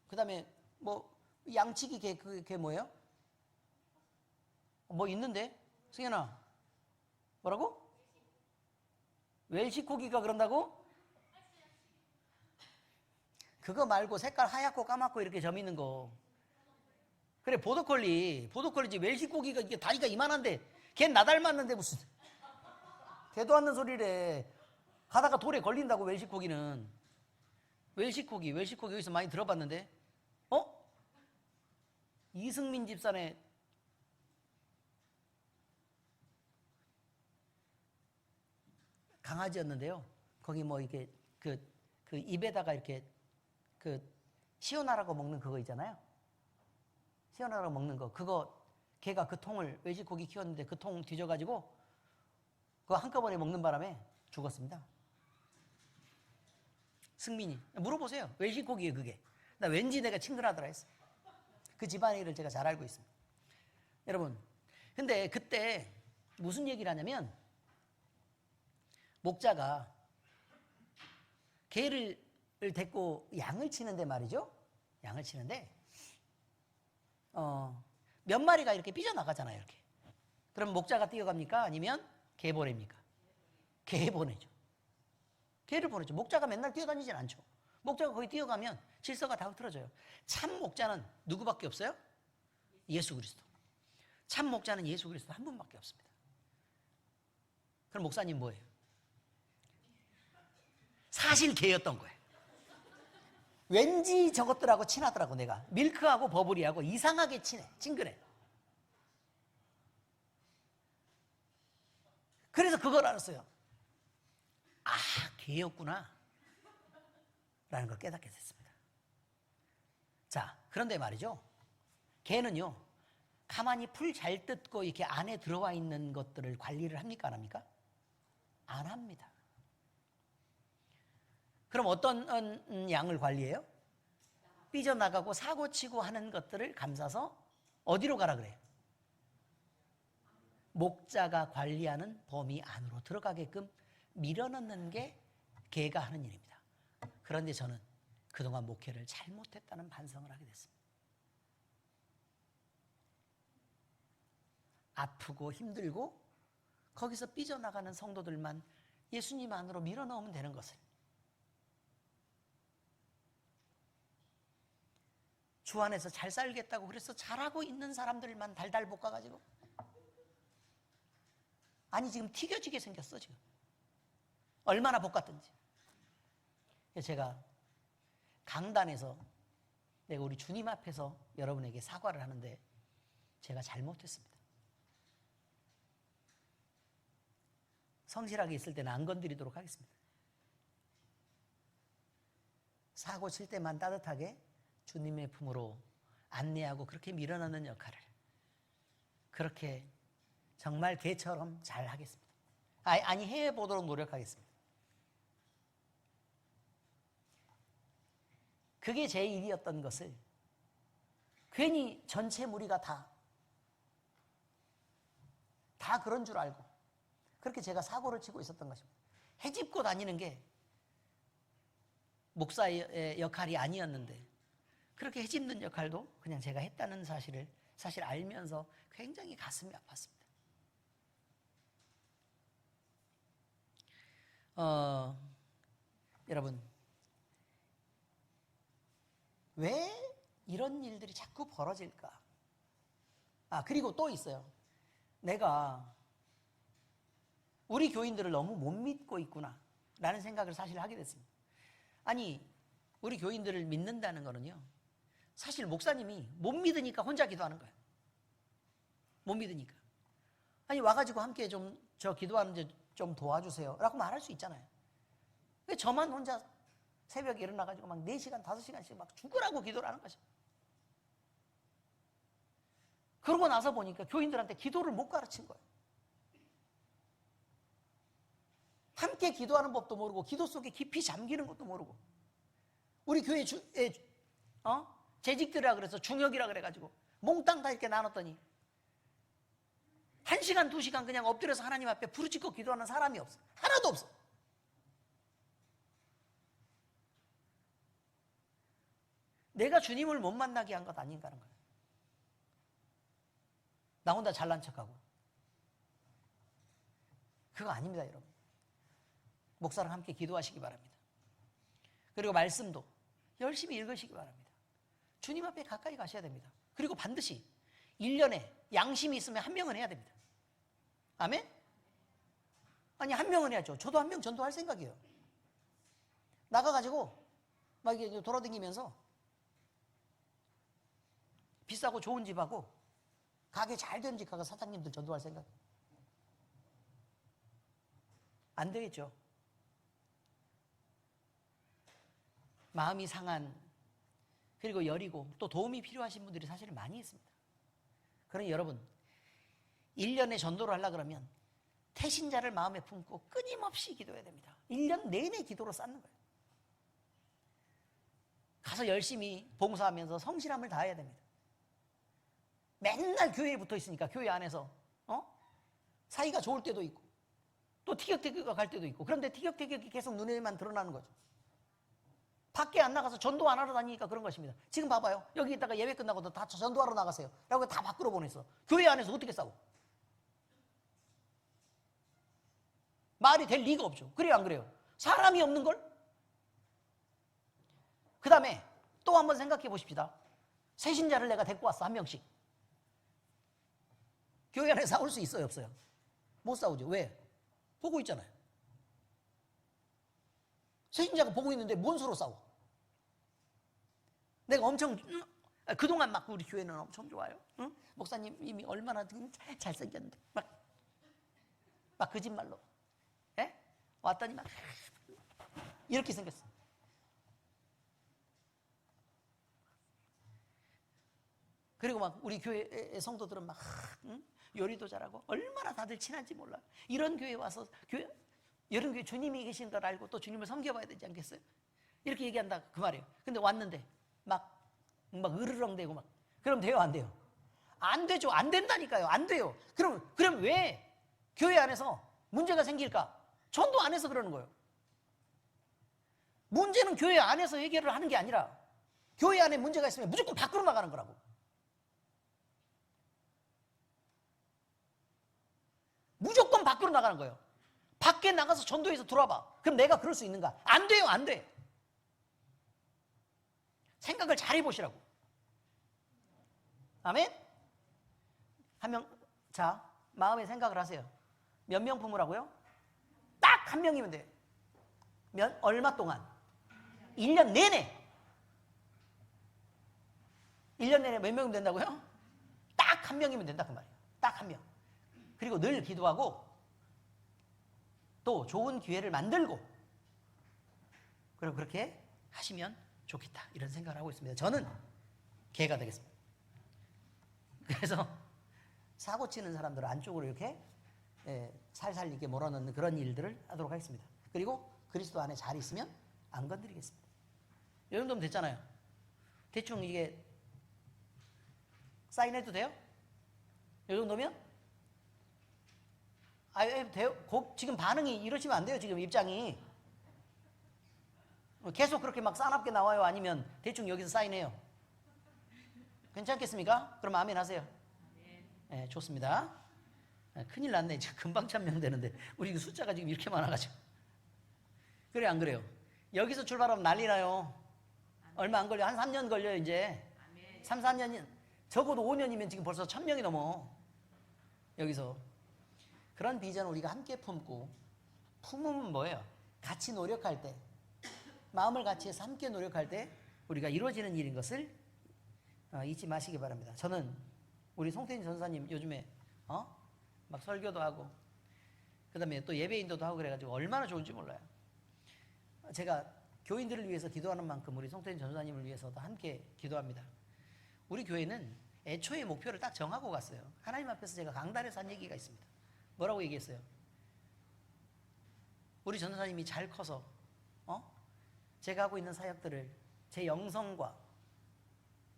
그 다음에 뭐 양치기 개, 그게 뭐예요? 뭐 있는데? 승현아 뭐라고? 웰시코기가 그런다고? 그거 말고 색깔 하얗고 까맣고 이렇게 점 있는 거. 그래 보더콜리지. 웰시코기가 이게 다리가 이만한데 걔 나 닮았는데 무슨 대도 않는 소리래. 가다가 돌에 걸린다고. 웰시코기는 웰시코기 여기서 많이 들어봤는데 이승민 집산에 강아지였는데요. 거기 뭐 이렇게 그 입에다가 이렇게 시원하라고 먹는 그거 있잖아요. 시원하라고 먹는 거. 그거 걔가 그 통을 웰시코기 키웠는데 그 통 뒤져가지고 그거 한꺼번에 먹는 바람에 죽었습니다. 승민이 물어보세요. 웰시코기예요 그게. 나 왠지 내가 친근하더라 했어. 그 집안의 일을 제가 잘 알고 있습니다. 여러분, 근데 그때 무슨 얘기를 하냐면 목자가 개를 데리고 양을 치는데 말이죠. 양을 치는데 몇 마리가 이렇게 삐져나가잖아요. 이렇게. 그럼 목자가 뛰어갑니까? 아니면 개 보냅니까? 개 보내죠. 개를 보내죠. 목자가 맨날 뛰어다니진 않죠. 목자가 거기 뛰어가면 질서가 다 흐트러져요. 참 목자는 누구밖에 없어요? 예수 그리스도. 참 목자는 예수 그리스도 한 분밖에 없습니다. 그럼 목사님 뭐예요? 사실 개였던 거예요. 왠지 저것들하고 친하더라고. 내가 밀크하고 버블이하고 이상하게 친근해. 그래서 그걸 알았어요. 아, 개였구나 라는 걸 깨닫게 됐습니다. 자, 그런데 말이죠, 개는요 가만히 풀 잘 뜯고 이렇게 안에 들어와 있는 것들을 관리를 합니까? 안 합니까? 안 합니다. 그럼 어떤 양을 관리해요? 삐져나가고 사고치고 하는 것들을 감싸서 어디로 가라 그래요? 목자가 관리하는 범위 안으로 들어가게끔 밀어넣는 게 개가 하는 일입니다. 그런데 저는 그동안 목회를 잘못했다는 반성을 하게 됐습니다. 아프고 힘들고 거기서 삐져나가는 성도들만 예수님 안으로 밀어넣으면 되는 것을, 주 안에서 잘 살겠다고 그래서 잘하고 있는 사람들만 달달 볶아가지고, 아니 지금 튀겨지게 생겼어 지금. 얼마나 볶았든지. 제가 강단에서 내가 우리 주님 앞에서 여러분에게 사과를 하는데 제가 잘못했습니다. 성실하게 있을 때는 안 건드리도록 하겠습니다. 사고 칠 때만 따뜻하게 주님의 품으로 안내하고 그렇게 밀어넣는 역할을 그렇게 정말 개처럼 잘 하겠습니다. 아니 해보도록 노력하겠습니다. 그게 제 일이었던 것을 괜히 전체 무리가 다 그런 줄 알고 그렇게 제가 사고를 치고 있었던 것입니다. 헤집고 다니는 게 목사의 역할이 아니었는데 그렇게 헤집는 역할도 그냥 제가 했다는 사실을 사실 알면서 굉장히 가슴이 아팠습니다. 여러분, 왜 이런 일들이 자꾸 벌어질까? 그리고 또 있어요. 내가 우리 교인들을 너무 못 믿고 있구나 라는 생각을 사실 하게 됐습니다. 아니, 우리 교인들을 믿는다는 거는요, 사실 목사님이 못 믿으니까 혼자 기도하는 거예요. 못 믿으니까. 아니, 와가지고 함께 좀 저 기도하는데 좀 도와주세요 라고 말할 수 있잖아요. 왜 저만 혼자 새벽에 일어나가지고 막 4시간, 5시간씩 막 죽으라고 기도를 하는 거죠. 그러고 나서 보니까 교인들한테 기도를 못 가르친 거예요. 함께 기도하는 법도 모르고 기도 속에 깊이 잠기는 것도 모르고 우리 교회 재직들이라 그래서 중역이라 그래가지고 몽땅 다 이렇게 나눴더니 1시간, 2시간 그냥 엎드려서 하나님 앞에 부르짖고 기도하는 사람이 없어. 하나도 없어. 내가 주님을 못 만나게 한 것 아닌가 하는 거예요. 나 혼자 잘난 척하고. 그거 아닙니다, 여러분. 목사랑 함께 기도하시기 바랍니다. 그리고 말씀도 열심히 읽으시기 바랍니다. 주님 앞에 가까이 가셔야 됩니다. 그리고 반드시 1년에 양심이 있으면 1명은 해야 됩니다. 아멘? 아니 1명은 해야죠. 저도 1명 전도할 생각이에요. 나가가지고 막 이게 돌아다니면서 비싸고 좋은 집하고 가게 잘 되는 집 가서 사장님들 전도할 생각. 안 되겠죠. 마음이 상한, 그리고 여리고 또 도움이 필요하신 분들이 사실 많이 있습니다. 그러니 여러분 1년에 전도를 하려고 그러면 태신자를 마음에 품고 끊임없이 기도해야 됩니다. 1년 내내 기도로 쌓는 거예요. 가서 열심히 봉사하면서 성실함을 다해야 됩니다. 맨날 교회에 붙어 있으니까 교회 안에서 사이가 좋을 때도 있고 또 티격태격 갈 때도 있고, 그런데 티격태격이 계속 눈에만 드러나는 거죠. 밖에 안 나가서 전도 안 하러 다니니까 그런 것입니다. 지금 봐봐요. 여기 있다가 예배 끝나고도 다 전도하러 나가세요 라고 다 밖으로 보냈어. 교회 안에서 어떻게 싸워? 말이 될 리가 없죠. 그래요, 안 그래요? 사람이 없는 걸? 그 다음에 또 한번 생각해 보십시다. 새신자를 내가 데리고 왔어, 1명씩. 교회 안에 싸울 수 있어요, 없어요? 못 싸우죠. 왜? 보고 있잖아요. 새신자가 보고 있는데 뭔 수로 싸워? 내가 엄청 그동안 막 우리 교회는 엄청 좋아요. 응? 목사님 이미 얼마나 잘생겼는데 막 거짓말로 왔더니 막 이렇게 생겼어. 그리고 막 우리 교회 성도들은 막 요리도 잘하고 얼마나 다들 친한지 몰라요. 이런 교회 와서 이런 교회 주님이 계신 걸 알고 또 주님을 섬겨봐야 되지 않겠어요? 이렇게 얘기한다 그 말이에요. 근데 왔는데 막 으르렁대고 막 그럼 돼요, 안 돼요? 안 되죠. 안 된다니까요. 안 돼요. 그럼 왜 교회 안에서 문제가 생길까? 전도 안 해서 그러는 거예요. 문제는 교회 안에서 해결을 하는 게 아니라 교회 안에 문제가 있으면 무조건 밖으로 나가는 거라고. 무조건 밖으로 나가는 거예요. 밖에 나가서 전도해서 들어와봐. 그럼 내가 그럴 수 있는가? 안 돼요, 안 돼. 생각을 잘 해보시라고. 아멘? 자, 마음에 생각을 하세요. 몇 명 품으라고요? 딱 1명이면 돼요. 얼마 동안? 1년 내내. 1년 내내 몇 명이면 된다고요? 딱 1명이면 된다 그 말이에요. 딱 1명. 그리고 늘 기도하고 또 좋은 기회를 만들고, 그리고 그렇게 하시면 좋겠다 이런 생각을 하고 있습니다. 저는 개가 되겠습니다. 그래서 사고 치는 사람들을 안쪽으로 이렇게 살살 이렇게 몰아넣는 그런 일들을 하도록 하겠습니다. 그리고 그리스도 안에 잘 있으면 안 건드리겠습니다. 이 정도면 됐잖아요. 대충 이게 사인해도 돼요? 이 정도면? 돼요? 지금 반응이 이러시면 안 돼요. 지금 입장이 계속 그렇게 막 싸납게 나와요? 아니면 대충 여기서 사인해요? 괜찮겠습니까? 그럼 아멘 하세요. 네, 좋습니다. 큰일 났네. 지금 금방 1000명 되는데 우리 숫자가 지금 이렇게 많아가지고. 그래, 안 그래요? 여기서 출발하면 난리 나요. 얼마 안 걸려. 한 3년 걸려요 이제. 3, 4년, 적어도 5년이면 지금 벌써 1000명이 넘어. 여기서. 그런 비전을 우리가 함께 품으면 뭐예요? 같이 노력할 때, 마음을 같이 해서 함께 노력할 때 우리가 이루어지는 일인 것을 잊지 마시기 바랍니다. 저는 우리 송태인 전사님 요즘에 막 설교도 하고 그 다음에 또 예배인도도 하고 그래가지고 얼마나 좋은지 몰라요. 제가 교인들을 위해서 기도하는 만큼 우리 송태인 전사님을 위해서도 함께 기도합니다. 우리 교회는 애초에 목표를 딱 정하고 갔어요. 하나님 앞에서 제가 강단에서 한 얘기가 있습니다. 뭐라고 얘기했어요? 우리 전도사님이 잘 커서 제가 하고 있는 사역들을 제 영성과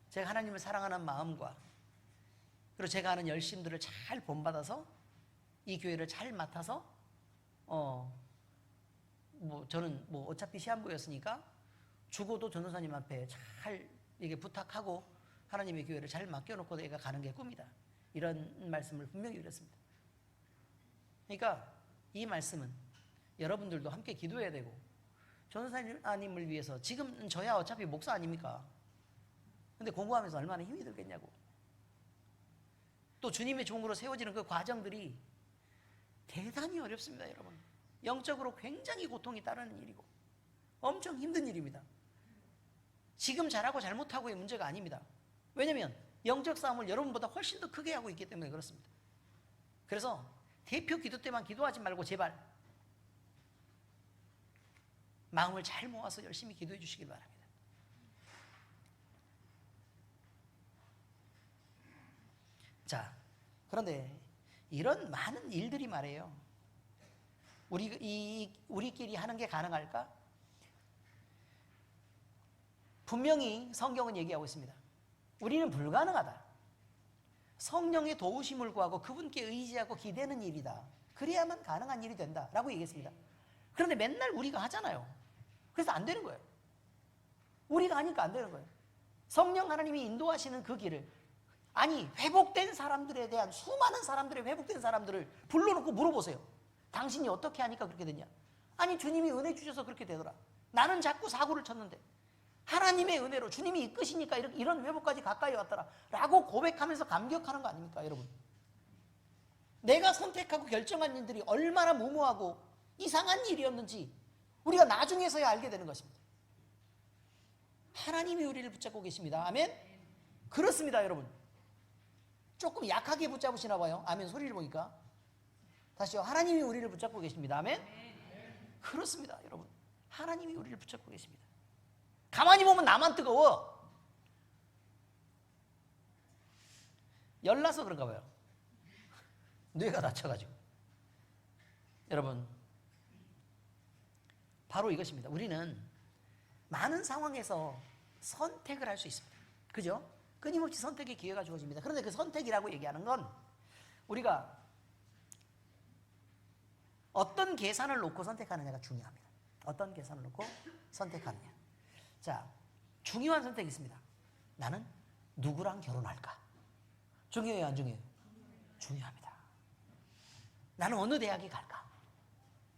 제가 하나님을 사랑하는 마음과 그리고 제가 하는 열심들을 잘 본받아서 이 교회를 잘 맡아서 저는 어차피 시한부였으니까 죽어도 전도사님 앞에 잘 이게 부탁하고 하나님의 교회를 잘 맡겨놓고 내가 가는 게 꿈이다. 이런 말씀을 분명히 드렸습니다. 그러니까 이 말씀은 여러분들도 함께 기도해야 되고 전도사님을 위해서 지금 저야 어차피 목사 아닙니까? 근데 공부하면서 얼마나 힘이 들겠냐고. 또 주님의 종으로 세워지는 그 과정들이 대단히 어렵습니다, 여러분. 영적으로 굉장히 고통이 따르는 일이고 엄청 힘든 일입니다. 지금 잘하고 잘못하고의 문제가 아닙니다. 왜냐하면 영적 싸움을 여러분보다 훨씬 더 크게 하고 있기 때문에 그렇습니다. 그래서 대표 기도 때만 기도하지 말고 제발 마음을 잘 모아서 열심히 기도해 주시길 바랍니다. 자, 그런데 이런 많은 일들이 말이에요. 우리끼리 하는 게 가능할까? 분명히 성경은 얘기하고 있습니다. 우리는 불가능하다. 성령의 도우심을 구하고 그분께 의지하고 기대는 일이다. 그래야만 가능한 일이 된다 라고 얘기했습니다. 그런데 맨날 우리가 하잖아요. 그래서 안 되는 거예요. 우리가 하니까 안 되는 거예요. 성령 하나님이 인도하시는 그 길을, 아니 회복된 사람들에 대한 수많은 사람들의 회복된 사람들을 불러놓고 물어보세요. 당신이 어떻게 하니까 그렇게 됐냐? 아니 주님이 은혜 주셔서 그렇게 되더라. 나는 자꾸 사고를 쳤는데 하나님의 은혜로 주님이 이끄시니까 이런 회복까지 가까이 왔더라 라고 고백하면서 감격하는 거 아닙니까, 여러분? 내가 선택하고 결정한 일들이 얼마나 무모하고 이상한 일이었는지 우리가 나중에서야 알게 되는 것입니다. 하나님이 우리를 붙잡고 계십니다. 아멘? 그렇습니다, 여러분. 조금 약하게 붙잡으시나 봐요. 아멘 소리를 보니까. 다시요. 하나님이 우리를 붙잡고 계십니다. 아멘? 그렇습니다, 여러분. 하나님이 우리를 붙잡고 계십니다. 가만히 보면 나만 뜨거워. 열나서 그런가 봐요. 뇌가 다쳐가지고. 여러분, 바로 이것입니다. 우리는 많은 상황에서 선택을 할 수 있습니다. 그죠? 끊임없이 선택의 기회가 주어집니다. 그런데 그 선택이라고 얘기하는 건 우리가 어떤 계산을 놓고 선택하느냐가 중요합니다. 어떤 계산을 놓고 선택하느냐. 자, 중요한 선택이 있습니다. 나는 누구랑 결혼할까? 중요해요, 안 중요해요? 중요합니다. 나는 어느 대학에 갈까?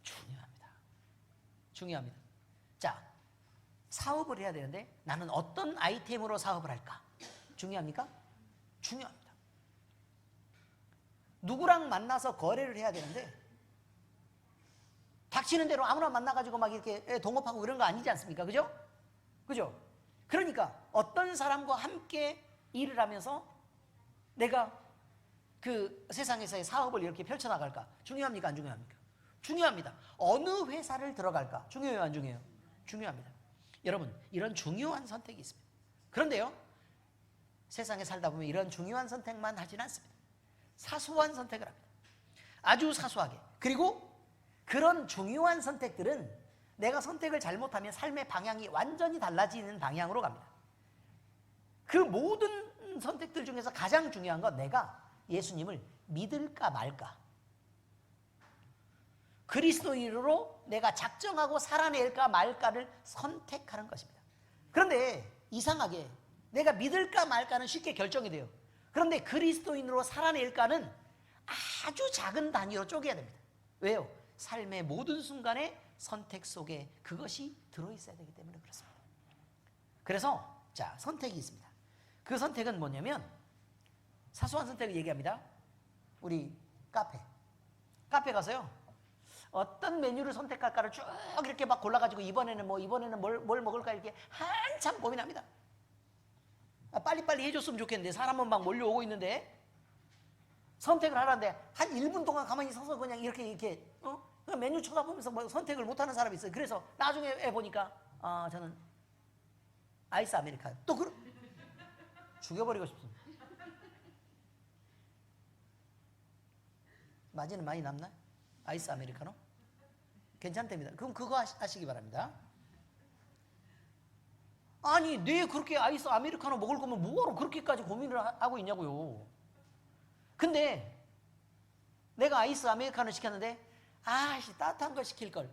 중요합니다. 중요합니다. 자, 사업을 해야 되는데 나는 어떤 아이템으로 사업을 할까? 중요합니까? 중요합니다. 누구랑 만나서 거래를 해야 되는데 닥치는 대로 아무나 만나가지고 막 이렇게 동업하고 그런 거 아니지 않습니까? 그죠? 그죠? 그러니까 어떤 사람과 함께 일을 하면서 내가 그 세상에서의 사업을 이렇게 펼쳐나갈까? 중요합니까? 안 중요합니까? 중요합니다. 어느 회사를 들어갈까? 중요해요? 안 중요해요? 중요합니다. 여러분, 이런 중요한 선택이 있습니다. 그런데요, 세상에 살다 보면 이런 중요한 선택만 하진 않습니다. 사소한 선택을 합니다. 아주 사소하게. 그리고 그런 중요한 선택들은 내가 선택을 잘못하면 삶의 방향이 완전히 달라지는 방향으로 갑니다. 그 모든 선택들 중에서 가장 중요한 건 내가 예수님을 믿을까 말까, 그리스도인으로 내가 작정하고 살아낼까 말까를 선택하는 것입니다. 그런데 이상하게 내가 믿을까 말까는 쉽게 결정이 돼요. 그런데 그리스도인으로 살아낼까는 아주 작은 단위로 쪼개야 됩니다. 왜요? 삶의 모든 순간에 선택 속에 그것이 들어있어야 되기 때문에 그렇습니다. 그래서 자, 선택이 있습니다. 그 선택은 뭐냐면 사소한 선택을 얘기합니다. 우리 카페 가서요, 어떤 메뉴를 선택할까를 쭉 이렇게 막 골라가지고 이번에는 뭘 먹을까 이렇게 한참 고민합니다. 빨리빨리 해줬으면 좋겠는데 사람은 막 몰려오고 있는데 선택을 하라는데 한 1분 동안 가만히 서서 그냥 이렇게 메뉴 쳐다보면서 뭐 선택을 못하는 사람이 있어요. 그래서 나중에 보니까 저는 아이스 아메리카노. 또 죽여버리고 싶습니다. 마진은 많이 남나요? 아이스 아메리카노? 괜찮답니다. 그럼 그거 하시기 바랍니다. 아니, 내 그렇게 아이스 아메리카노 먹을 거면 뭐하러 그렇게까지 고민을 하고 있냐고요. 근데 내가 아이스 아메리카노 시켰는데 아씨 따뜻한 걸 시킬 걸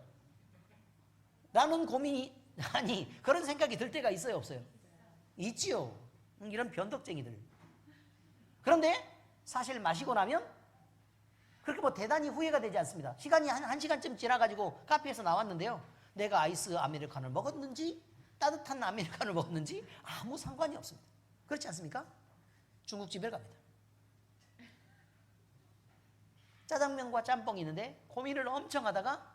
라는 고민이, 아니 그런 생각이 들 때가 있어요 없어요? 있지요. 이런 변덕쟁이들. 그런데 사실 마시고 나면 그렇게 뭐 대단히 후회가 되지 않습니다. 시간이 한 시간쯤 지나가지고 카페에서 나왔는데요, 내가 아이스 아메리카노를 먹었는지 따뜻한 아메리카노를 먹었는지 아무 상관이 없습니다. 그렇지 않습니까? 중국집에 갑니다. 짜장면과 짬뽕이 있는데 고민을 엄청 하다가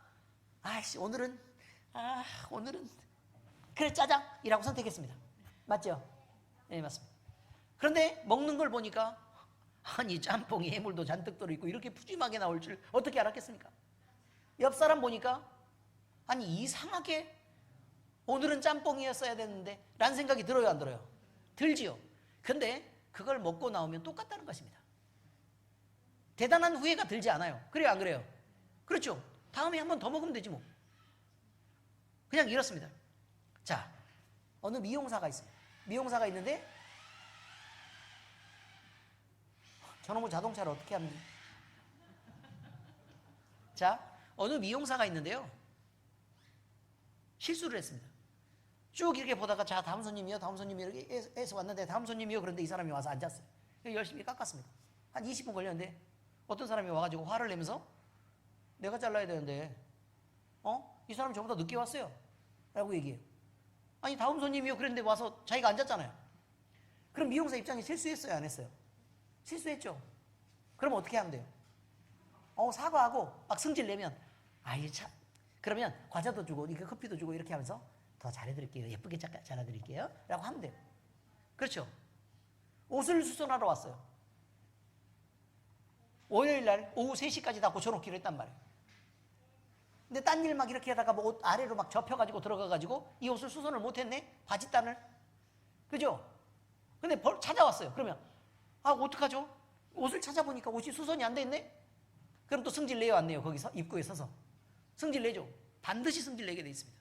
아이씨 오늘은 그래 짜장이라고 선택했습니다. 맞죠? 네, 맞습니다. 그런데 먹는 걸 보니까 아니 짬뽕이 해물도 잔뜩 들어있고 이렇게 푸짐하게 나올 줄 어떻게 알았겠습니까? 옆 사람 보니까 아니 이상하게 오늘은 짬뽕이었어야 되는데 라는 생각이 들어요 안 들어요? 들지요. 근데 그걸 먹고 나오면 똑같다는 것입니다. 대단한 후회가 들지 않아요. 그래요 안 그래요? 그렇죠. 다음에 한 번 더 먹으면 되지 뭐. 그냥 이렇습니다. 자, 어느 미용사가 있습니다. 미용사가 있는데 저놈의 자동차를 어떻게 합니까? 자, 어느 미용사가 있는데요, 실수를 했습니다. 쭉 이렇게 보다가 자 다음 손님이요, 다음 손님이요 이렇게 해서 왔는데 다음 손님이요, 그런데 이 사람이 와서 앉았어요. 열심히 깎았습니다. 한 20분 걸렸는데 어떤 사람이 와가지고 화를 내면서 내가 잘라야 되는데 이 사람이 저보다 늦게 왔어요 라고 얘기해요. 아니 다음 손님이요 그랬는데 와서 자기가 앉았잖아요. 그럼 미용사 입장에 실수했어요 안 했어요? 실수했죠. 그럼 어떻게 하면 돼요? 사과하고 막 승질 내면 아이 참, 그러면 과자도 주고 이거 커피도 주고 이렇게 하면서 더 잘해드릴게요, 예쁘게 잘라드릴게요 라고 하면 돼요. 그렇죠. 옷을 수선하러 왔어요. 월요일날 오후 3시까지 다 고쳐놓기로 했단 말이에요. 근데 딴 일 막 이렇게 하다가 뭐 옷 아래로 막 접혀가지고 들어가가지고 이 옷을 수선을 못했네, 바지단을. 그죠? 근데 찾아왔어요. 그러면 어떡하죠? 옷을 찾아보니까 옷이 수선이 안 돼 있네? 그럼 또 승질 내요 안 내요? 거기서 입구에 서서 승질 내죠. 반드시 승질 내게 돼 있습니다.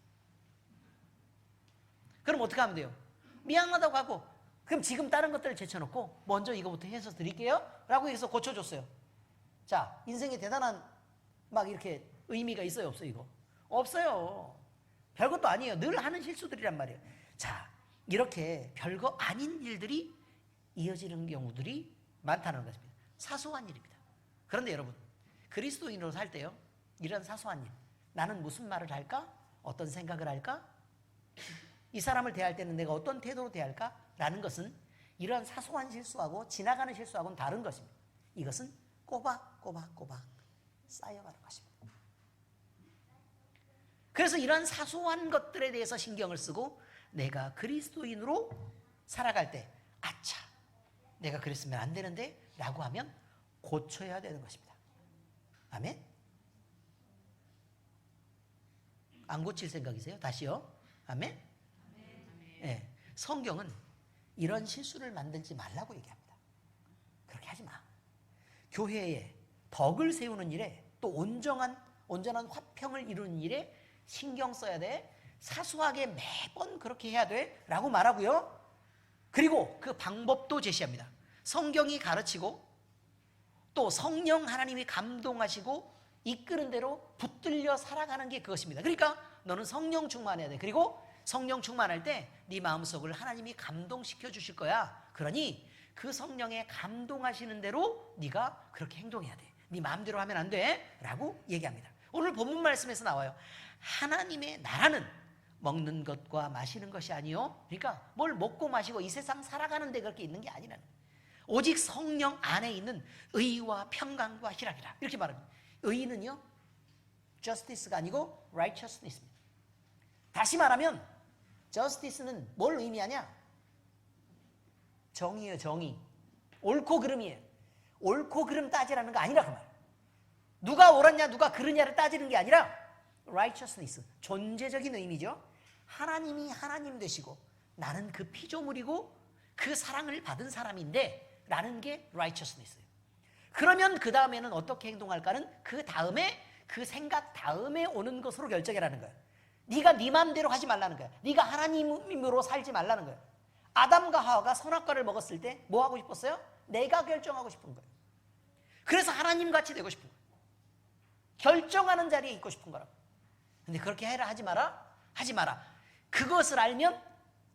그럼 어떻게 하면 돼요? 미안하다고 하고 그럼 지금 다른 것들을 제쳐놓고 먼저 이거부터 해서 드릴게요 라고 해서 고쳐줬어요. 자, 인생에 대단한 막 이렇게 의미가 있어요 없어요? 이거 없어요. 별것도 아니에요. 늘 하는 실수들이란 말이에요. 자, 이렇게 별거 아닌 일들이 이어지는 경우들이 많다는 것입니다. 사소한 일입니다. 그런데 여러분, 그리스도인으로 살 때요, 이런 사소한 일, 나는 무슨 말을 할까? 어떤 생각을 할까? 이 사람을 대할 때는 내가 어떤 태도로 대할까? 라는 것은 이러한 사소한 실수하고 지나가는 실수하고는 다른 것입니다. 이것은 꼬박꼬박 쌓여가는 것입니다. 그래서 이러한 사소한 것들에 대해서 신경을 쓰고 내가 그리스도인으로 살아갈 때 아차, 내가 그랬으면 안 되는데 라고 하면 고쳐야 되는 것입니다. 아멘? 안 고칠 생각이세요? 다시요. 아멘? 네, 성경은 이런 실수를 만들지 말라고 얘기합니다. 그렇게 하지 마. 교회에 덕을 세우는 일에 또 온전한 화평을 이루는 일에 신경 써야 돼. 사소하게 매번 그렇게 해야 돼 라고 말하고요. 그리고 그 방법도 제시합니다. 성경이 가르치고 또 성령 하나님이 감동하시고 이끄는 대로 붙들려 살아가는 게 그것입니다. 그러니까 너는 성령 충만해야 돼. 그리고 성령 충만할 때 네 마음속을 하나님이 감동시켜 주실 거야. 그러니 그 성령에 감동하시는 대로 네가 그렇게 행동해야 돼. 네 마음대로 하면 안 돼 라고 얘기합니다. 오늘 본문 말씀에서 나와요. 하나님의 나라는 먹는 것과 마시는 것이 아니요, 그러니까 뭘 먹고 마시고 이 세상 살아가는 데 그렇게 있는 게 아니라는, 오직 성령 안에 있는 의와 평강과 희락이라 이렇게 말합니다. 의는요 justice가 아니고 righteousness입니다. 다시 말하면 justice는 뭘 의미하냐? 정의예요. 정의. 옳고 그름이에요. 옳고 그름 따지라는 거 아니라 그 말. 누가 옳았냐 누가 그르냐를 따지는 게 아니라 righteousness, 존재적인 의미죠. 하나님이 하나님 되시고 나는 그 피조물이고 그 사랑을 받은 사람인데 라는 게 righteousness예요. 그러면 그 다음에는 어떻게 행동할까는 그 다음에 그 생각 다음에 오는 것으로 결정해라는 거야. 네가 네 마음대로 하지 말라는 거야. 네가 하나님으로 살지 말라는 거야. 아담과 하와가 선악과를 먹었을 때 뭐 하고 싶었어요? 내가 결정하고 싶은 거예요. 그래서 하나님같이 되고 싶은 거예요. 결정하는 자리에 있고 싶은 거라고. 근데 그렇게 해라 하지 마라? 하지 마라. 그것을 알면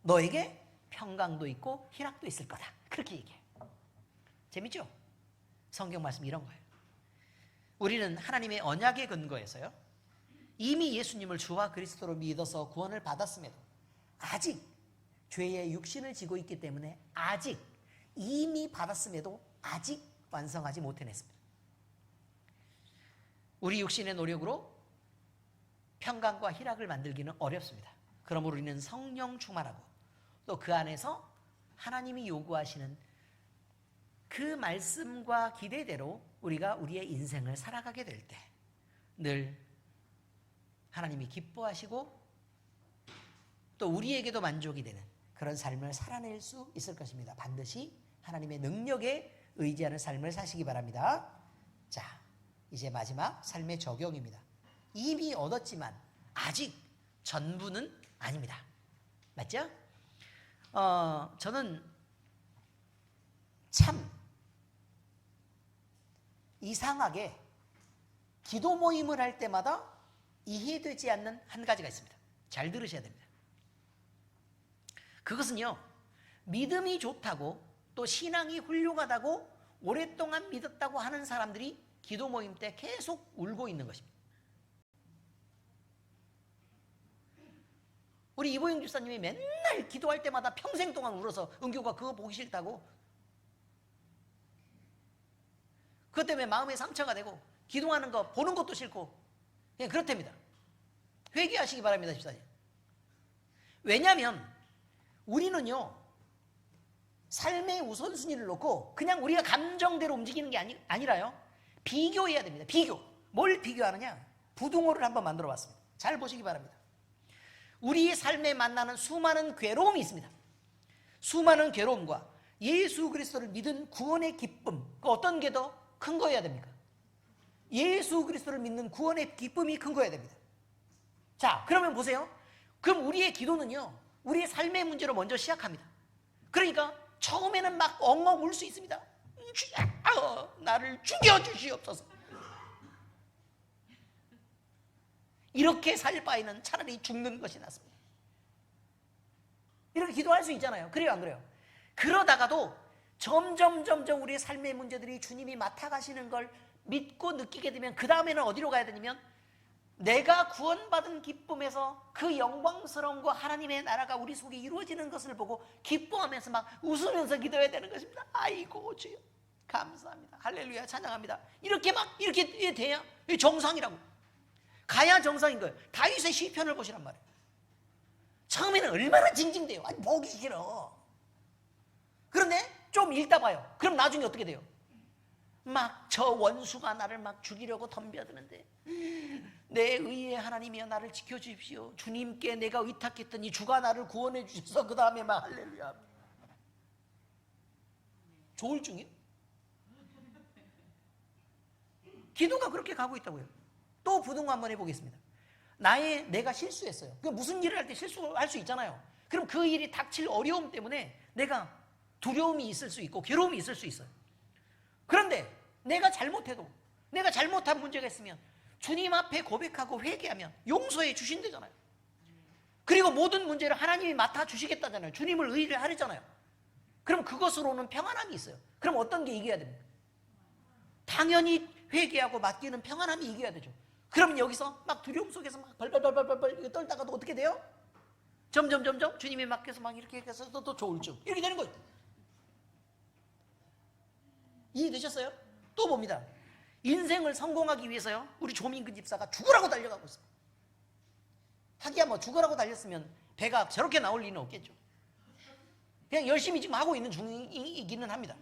너에게 평강도 있고 희락도 있을 거다. 그렇게 얘기해요. 재밌죠? 성경 말씀 이런 거예요. 우리는 하나님의 언약에 근거해서요, 이미 예수님을 주와 그리스도로 믿어서 구원을 받았음에도 아직 죄의 육신을 지고 있기 때문에 아직 이미 받았음에도 아직 완성하지 못해냈습니다. 우리 육신의 노력으로 평강과 희락을 만들기는 어렵습니다. 그러므로 우리는 성령 충만하고 또 그 안에서 하나님이 요구하시는 그 말씀과 기대대로 우리가 우리의 인생을 살아가게 될 때 늘 하나님이 기뻐하시고 또 우리에게도 만족이 되는 그런 삶을 살아낼 수 있을 것입니다. 반드시 하나님의 능력에 의지하는 삶을 사시기 바랍니다. 자, 이제 마지막 삶의 적용입니다. 이미 얻었지만 아직 전부는 아닙니다. 맞죠? 저는 참 이상하게 기도 모임을 할 때마다 이해되지 않는 한 가지가 있습니다. 잘 들으셔야 됩니다. 그것은요, 믿음이 좋다고 또 신앙이 훌륭하다고 오랫동안 믿었다고 하는 사람들이 기도 모임 때 계속 울고 있는 것입니다. 우리 이보영 집사님이 맨날 기도할 때마다 평생 동안 울어서 은교가 그거 보기 싫다고, 그것 때문에 마음에 상처가 되고 기도하는 거 보는 것도 싫고 그냥 그렇답니다. 회개하시기 바랍니다, 집사님. 왜냐하면 우리는요, 삶의 우선순위를 놓고 그냥 우리가 감정대로 움직이는 게 아니라요, 비교해야 됩니다. 비교. 뭘 비교하느냐? 부등호를 한번 만들어 봤습니다. 잘 보시기 바랍니다. 우리 삶에 만나는 수많은 괴로움이 있습니다. 수많은 괴로움과 예수 그리스도를 믿은 구원의 기쁨, 그 어떤 게 더 큰 거여야 됩니까? 예수 그리스도를 믿는 구원의 기쁨이 큰 거여야 됩니다. 자, 그러면 보세요. 그럼 우리의 기도는요, 우리의 삶의 문제로 먼저 시작합니다. 그러니까 처음에는 막 엉엉 울 수 있습니다. 나를 죽여주시옵소서. 이렇게 살 바에는 차라리 죽는 것이 낫습니다. 이렇게 기도할 수 있잖아요. 그래요, 안 그래요? 그러다가도 점점 우리의 삶의 문제들이 주님이 맡아가시는 걸 믿고 느끼게 되면 그 다음에는 어디로 가야 되냐면, 내가 구원받은 기쁨에서 그 영광스러움과 하나님의 나라가 우리 속에 이루어지는 것을 보고 기뻐하면서 막 웃으면서 기도해야 되는 것입니다. 아이고 주여 감사합니다, 할렐루야 찬양합니다. 이렇게 돼야 정상이라고, 가야 정상인 거예요. 다윗의 시편을 보시란 말이에요. 처음에는 얼마나 징징대요. 아니 보기 싫어. 그런데 좀 읽다 봐요. 그럼 나중에 어떻게 돼요? 막 저 원수가 나를 막 죽이려고 덤벼드는데 내 의의 하나님이여 나를 지켜주십시오. 주님께 내가 의탁했더니 주가 나를 구원해 주셔서 그 다음에 막 할렐루야. 조울증이요? 기도가 그렇게 가고 있다고요. 또 부등호 한번 해보겠습니다. 내가 실수했어요. 무슨 일을 할 때 실수할 수 있잖아요. 그럼 그 일이 닥칠 어려움 때문에 내가 두려움이 있을 수 있고 괴로움이 있을 수 있어요. 그런데 내가 잘못해도, 내가 잘못한 문제가 있으면 주님 앞에 고백하고 회개하면 용서해 주신다잖아요. 그리고 모든 문제를 하나님이 맡아주시겠다잖아요. 주님을 의뢰를 하려잖아요. 그럼 그것으로는 평안함이 있어요. 그럼 어떤 게 이겨야 됩니까? 당연히 회개하고 맡기는 평안함이 이겨야 되죠. 그러면 여기서 막 두려움 속에서 막 벌벌 떨다가도 어떻게 돼요? 점점 주님이 맡겨서 막 이렇게 해서 또 조울증 이렇게 되는 거예요. 이해되셨어요? 또 봅니다. 인생을 성공하기 위해서요, 우리 조민근 집사가 죽으라고 달려가고 있어요. 하기야 뭐 죽으라고 달렸으면 배가 저렇게 나올 리는 없겠죠. 그냥 열심히 지금 하고 있는 중이기는 합니다.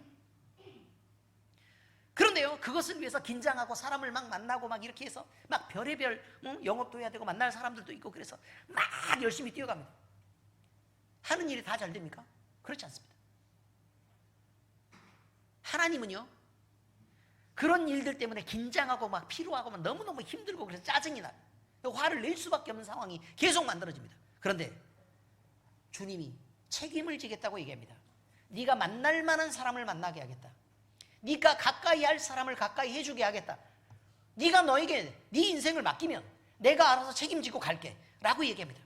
그런데요, 그것을 위해서 긴장하고 사람을 막 만나고 막 이렇게 해서 막 별의별 영업도 해야 되고 만날 사람들도 있고 그래서 막 열심히 뛰어갑니다. 하는 일이 다 잘 됩니까? 그렇지 않습니다. 하나님은요, 그런 일들 때문에 긴장하고 막 피로하고 막 너무너무 힘들고 그래서 짜증이 나요. 화를 낼 수밖에 없는 상황이 계속 만들어집니다. 그런데 주님이 책임을 지겠다고 얘기합니다. 네가 만날 만한 사람을 만나게 하겠다. 네가 가까이 할 사람을 가까이 해주게 하겠다. 네가 너에게 네 인생을 맡기면 내가 알아서 책임지고 갈게 라고 얘기합니다.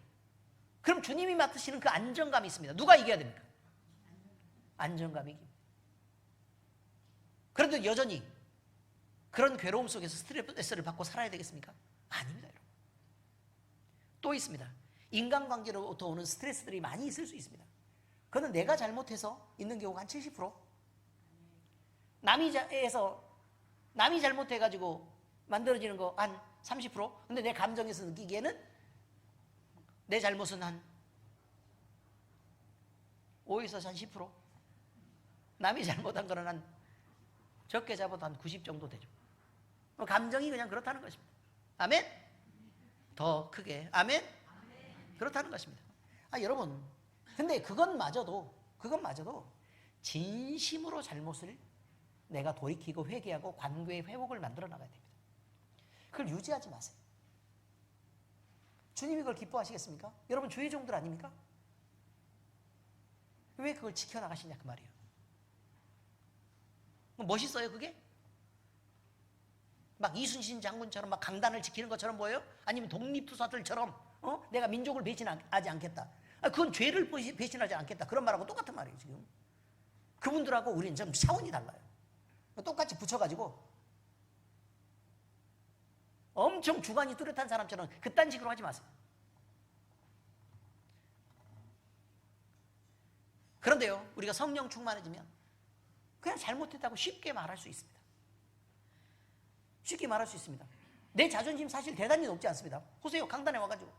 그럼 주님이 맡으시는 그 안정감이 있습니다. 누가 이겨야 됩니까? 안정감이 이깁니다. 그런데 여전히 그런 괴로움 속에서 스트레스를 받고 살아야 되겠습니까? 아닙니다, 여러분. 또 있습니다. 인간관계로부터 오는 스트레스들이 많이 있을 수 있습니다. 그거는 내가 잘못해서 있는 경우가 한 70%, 남이 잘못해가지고 만들어지는 거 한 30%, 근데 내 감정에서 느끼기에는 내 잘못은 한 5에서 한 10%, 남이 잘못한 거는 한 적게 잡아도 한 90 정도 되죠. 감정이 그냥 그렇다는 것입니다. 아멘? 더 크게 아멘? 그렇다는 것입니다. 여러분, 근데 그것마저도 진심으로 잘못을 내가 돌이키고 회개하고 관계의 회복을 만들어 나가야 됩니다. 그걸 유지하지 마세요. 주님이 그걸 기뻐하시겠습니까? 여러분 주의 종들 아닙니까? 왜 그걸 지켜나가시냐 그 말이에요. 멋있어요 그게? 막 이순신 장군처럼 막 강단을 지키는 것처럼 보여요? 아니면 독립투사들처럼 내가 민족을 배신하지 않겠다. 그건 죄를 배신하지 않겠다. 그런 말하고 똑같은 말이에요 지금. 그분들하고 우리는 좀 차원이 달라요. 똑같이 붙여가지고 엄청 주관이 뚜렷한 사람처럼 그딴 식으로 하지 마세요. 그런데요, 우리가 성령 충만해지면 그냥 잘못했다고 쉽게 말할 수 있습니다. 쉽게 말할 수 있습니다. 내 자존심 사실 대단히 높지 않습니다. 보세요, 강단에 와가지고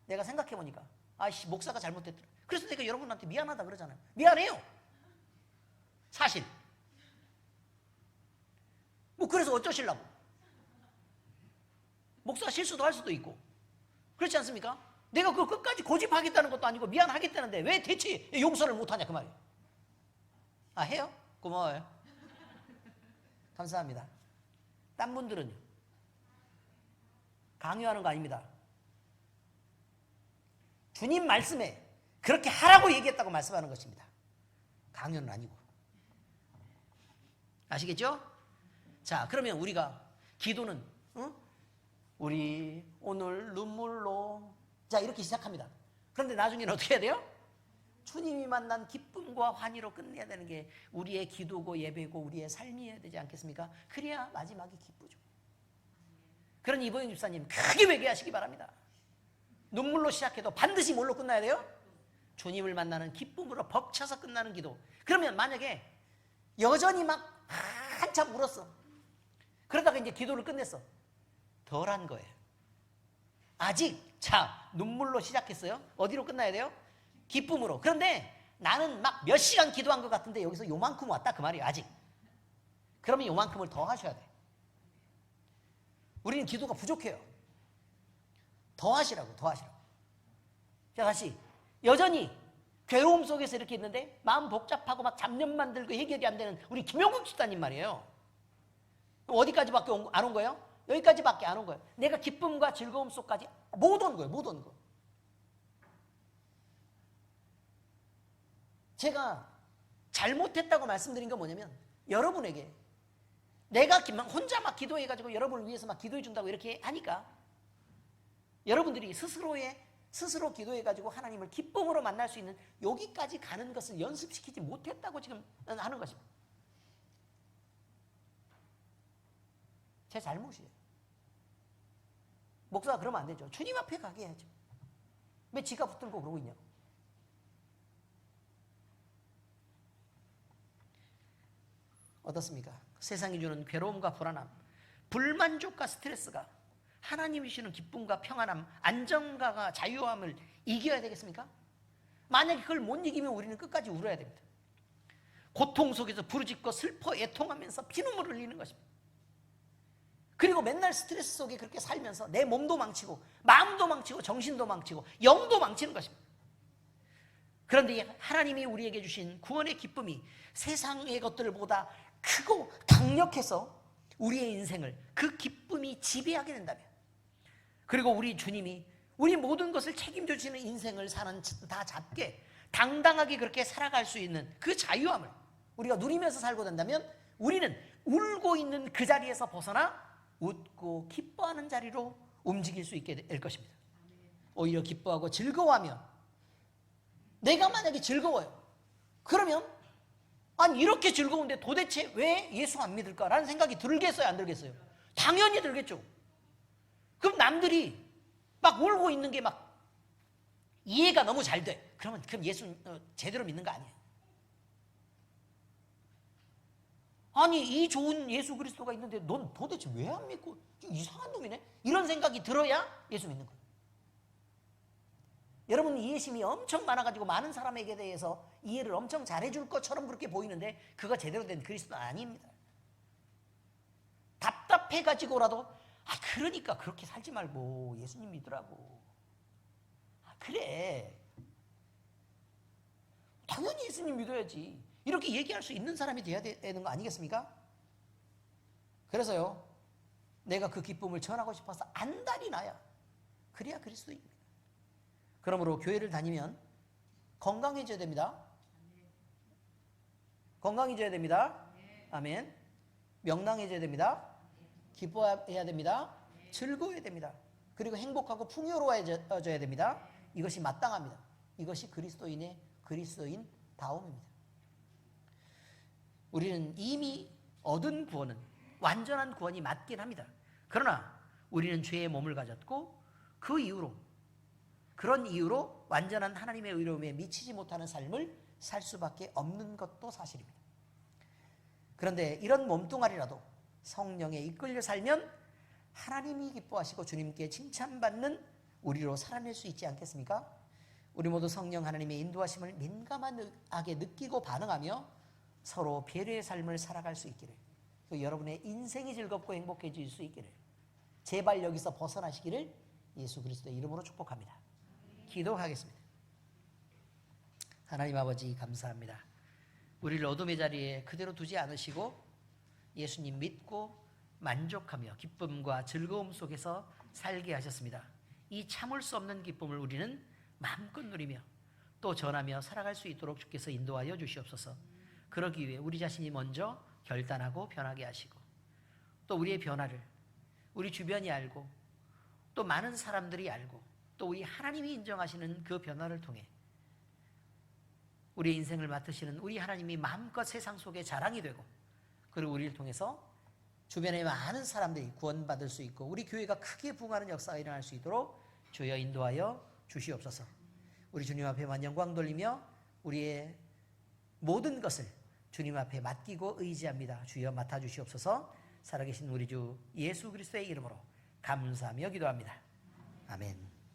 내가 생각해보니까 아이씨 목사가 잘못했더라. 그래서 내가 여러분한테 미안하다 그러잖아요. 미안해요 사실. 뭐 그래서 어쩌시려고. 목사가 실수도 할 수도 있고 그렇지 않습니까? 내가 그걸 끝까지 고집하겠다는 것도 아니고 미안하겠다는데 왜 대체 용서를 못하냐 그 말이에요. 해요? 고마워요. 감사합니다. 딴 분들은요, 강요하는 거 아닙니다. 주님 말씀에 그렇게 하라고 얘기했다고 말씀하는 것입니다. 강요는 아니고. 아시겠죠? 자, 그러면 우리가 기도는 우리 오늘 눈물로 자 이렇게 시작합니다. 그런데 나중에는 어떻게 해야 돼요? 주님이 만난 기쁨과 환희로 끝내야 되는 게 우리의 기도고 예배고 우리의 삶이어야 되지 않겠습니까? 그래야 마지막이 기쁘죠. 그러니 이보영 집사님 크게 회개하시기 바랍니다. 눈물로 시작해도 반드시 뭘로 끝나야 돼요? 주님을 만나는 기쁨으로 벅차서 끝나는 기도. 그러면 만약에 여전히 막 한참 울었어. 그러다가 이제 기도를 끝냈어. 덜한 거예요. 아직 눈물로 시작했어요. 어디로 끝나야 돼요? 기쁨으로. 그런데 나는 막 몇 시간 기도한 것 같은데 여기서 요만큼 왔다 그 말이에요. 아직. 그러면 요만큼을 더 하셔야 돼. 우리는 기도가 부족해요. 더 하시라고. 자, 다시. 여전히 괴로움 속에서 이렇게 있는데 마음 복잡하고 막 잡념만 들고 해결이 안 되는 우리 김용국 집사님 말이에요. 어디까지밖에 안 온 거예요? 여기까지밖에 안 온 거예요. 내가 기쁨과 즐거움 속까지 못 온 거예요. 못 온 거. 제가 잘못했다고 말씀드린 건 뭐냐면 여러분에게 내가 혼자 막 기도해가지고 여러분을 위해서 막 기도해 준다고 이렇게 하니까 여러분들이 스스로 기도해가지고 하나님을 기쁨으로 만날 수 있는 여기까지 가는 것을 연습시키지 못했다고 지금 하는 것입니다. 제 잘못이에요. 목사가 그러면 안 되죠. 주님 앞에 가게 해야죠. 왜 지가 붙들고 그러고 있냐고. 어떻습니까? 세상이 주는 괴로움과 불안함, 불만족과 스트레스가 하나님이 주시는 기쁨과 평안함, 안정감과 자유함을 이겨야 되겠습니까? 만약에 그걸 못 이기면 우리는 끝까지 울어야 됩니다. 고통 속에서 부르짖고 슬퍼 애통하면서 피눈물을 흘리는 것입니다. 그리고 맨날 스트레스 속에 그렇게 살면서 내 몸도 망치고 마음도 망치고 정신도 망치고 영도 망치는 것입니다. 그런데 하나님이 우리에게 주신 구원의 기쁨이 세상의 것들보다 크고 강력해서 우리의 인생을 그 기쁨이 지배하게 된다면, 그리고 우리 주님이 우리 모든 것을 책임져 주시는 인생을 사는 다 잡게 당당하게 그렇게 살아갈 수 있는 그 자유함을 우리가 누리면서 살고 된다면, 우리는 울고 있는 그 자리에서 벗어나 웃고 기뻐하는 자리로 움직일 수 있게 될 것입니다. 오히려 기뻐하고 즐거워하면, 내가 만약에 즐거워요, 그러면 아니 이렇게 즐거운데 도대체 왜 예수 안 믿을까라는 생각이 들겠어요, 안 들겠어요? 당연히 들겠죠. 그럼 남들이 막 울고 있는 게 막 이해가 너무 잘 돼. 그럼 예수 제대로 믿는 거 아니에요. 아니 이 좋은 예수 그리스도가 있는데 넌 도대체 왜 안 믿고 이상한 놈이네? 이런 생각이 들어야 예수 믿는 거예요. 여러분 이해심이 엄청 많아가지고 많은 사람에게 대해서 이해를 엄청 잘해줄 것처럼 그렇게 보이는데 그거 제대로 된 그리스도는 아닙니다. 답답해가지고라도 그러니까 그렇게 살지 말고 예수님 믿으라고. 그래 당연히 예수님 믿어야지, 이렇게 얘기할 수 있는 사람이 돼야 되는 거 아니겠습니까? 그래서요, 내가 그 기쁨을 전하고 싶어서 안달이 나야 그래야 그리스도입니다. 그러므로 교회를 다니면 건강해져야 됩니다. 건강해져야 됩니다. 아멘. 명랑해져야 됩니다. 기뻐해야 됩니다. 즐거워야 됩니다. 그리고 행복하고 풍요로워져야 됩니다. 이것이 마땅합니다. 이것이 그리스도인 다움입니다. 우리는 이미 얻은 구원은 완전한 구원이 맞긴 합니다. 그러나 우리는 죄의 몸을 가졌고 그런 이유로 완전한 하나님의 의로움에 미치지 못하는 삶을 살 수밖에 없는 것도 사실입니다. 그런데 이런 몸뚱아리라도 성령에 이끌려 살면 하나님이 기뻐하시고 주님께 칭찬받는 우리로 살아낼 수 있지 않겠습니까? 우리 모두 성령 하나님의 인도하심을 민감하게 느끼고 반응하며 서로 배려의 삶을 살아갈 수 있기를, 여러분의 인생이 즐겁고 행복해질 수 있기를, 제발 여기서 벗어나시기를 예수 그리스도의 이름으로 축복합니다. 기도하겠습니다. 하나님 아버지 감사합니다. 우리를 어둠의 자리에 그대로 두지 않으시고 예수님 믿고 만족하며 기쁨과 즐거움 속에서 살게 하셨습니다. 이 참을 수 없는 기쁨을 우리는 마음껏 누리며 또 전하며 살아갈 수 있도록 주께서 인도하여 주시옵소서. 그러기 위해 우리 자신이 먼저 결단하고 변하게 하시고, 또 우리의 변화를 우리 주변이 알고 또 많은 사람들이 알고 또 우리 하나님이 인정하시는 그 변화를 통해 우리의 인생을 맡으시는 우리 하나님이 마음껏 세상 속에 자랑이 되고, 그리고 우리를 통해서 주변의 많은 사람들이 구원받을 수 있고 우리 교회가 크게 부흥하는 역사가 일어날 수 있도록 주여 인도하여 주시옵소서. 우리 주님 앞에만 영광 돌리며 우리의 모든 것을 주님 앞에 맡기고 의지합니다. 주여 맡아주시옵소서. 살아계신 우리 주 예수 그리스도의 이름으로 감사하며 기도합니다. 아멘.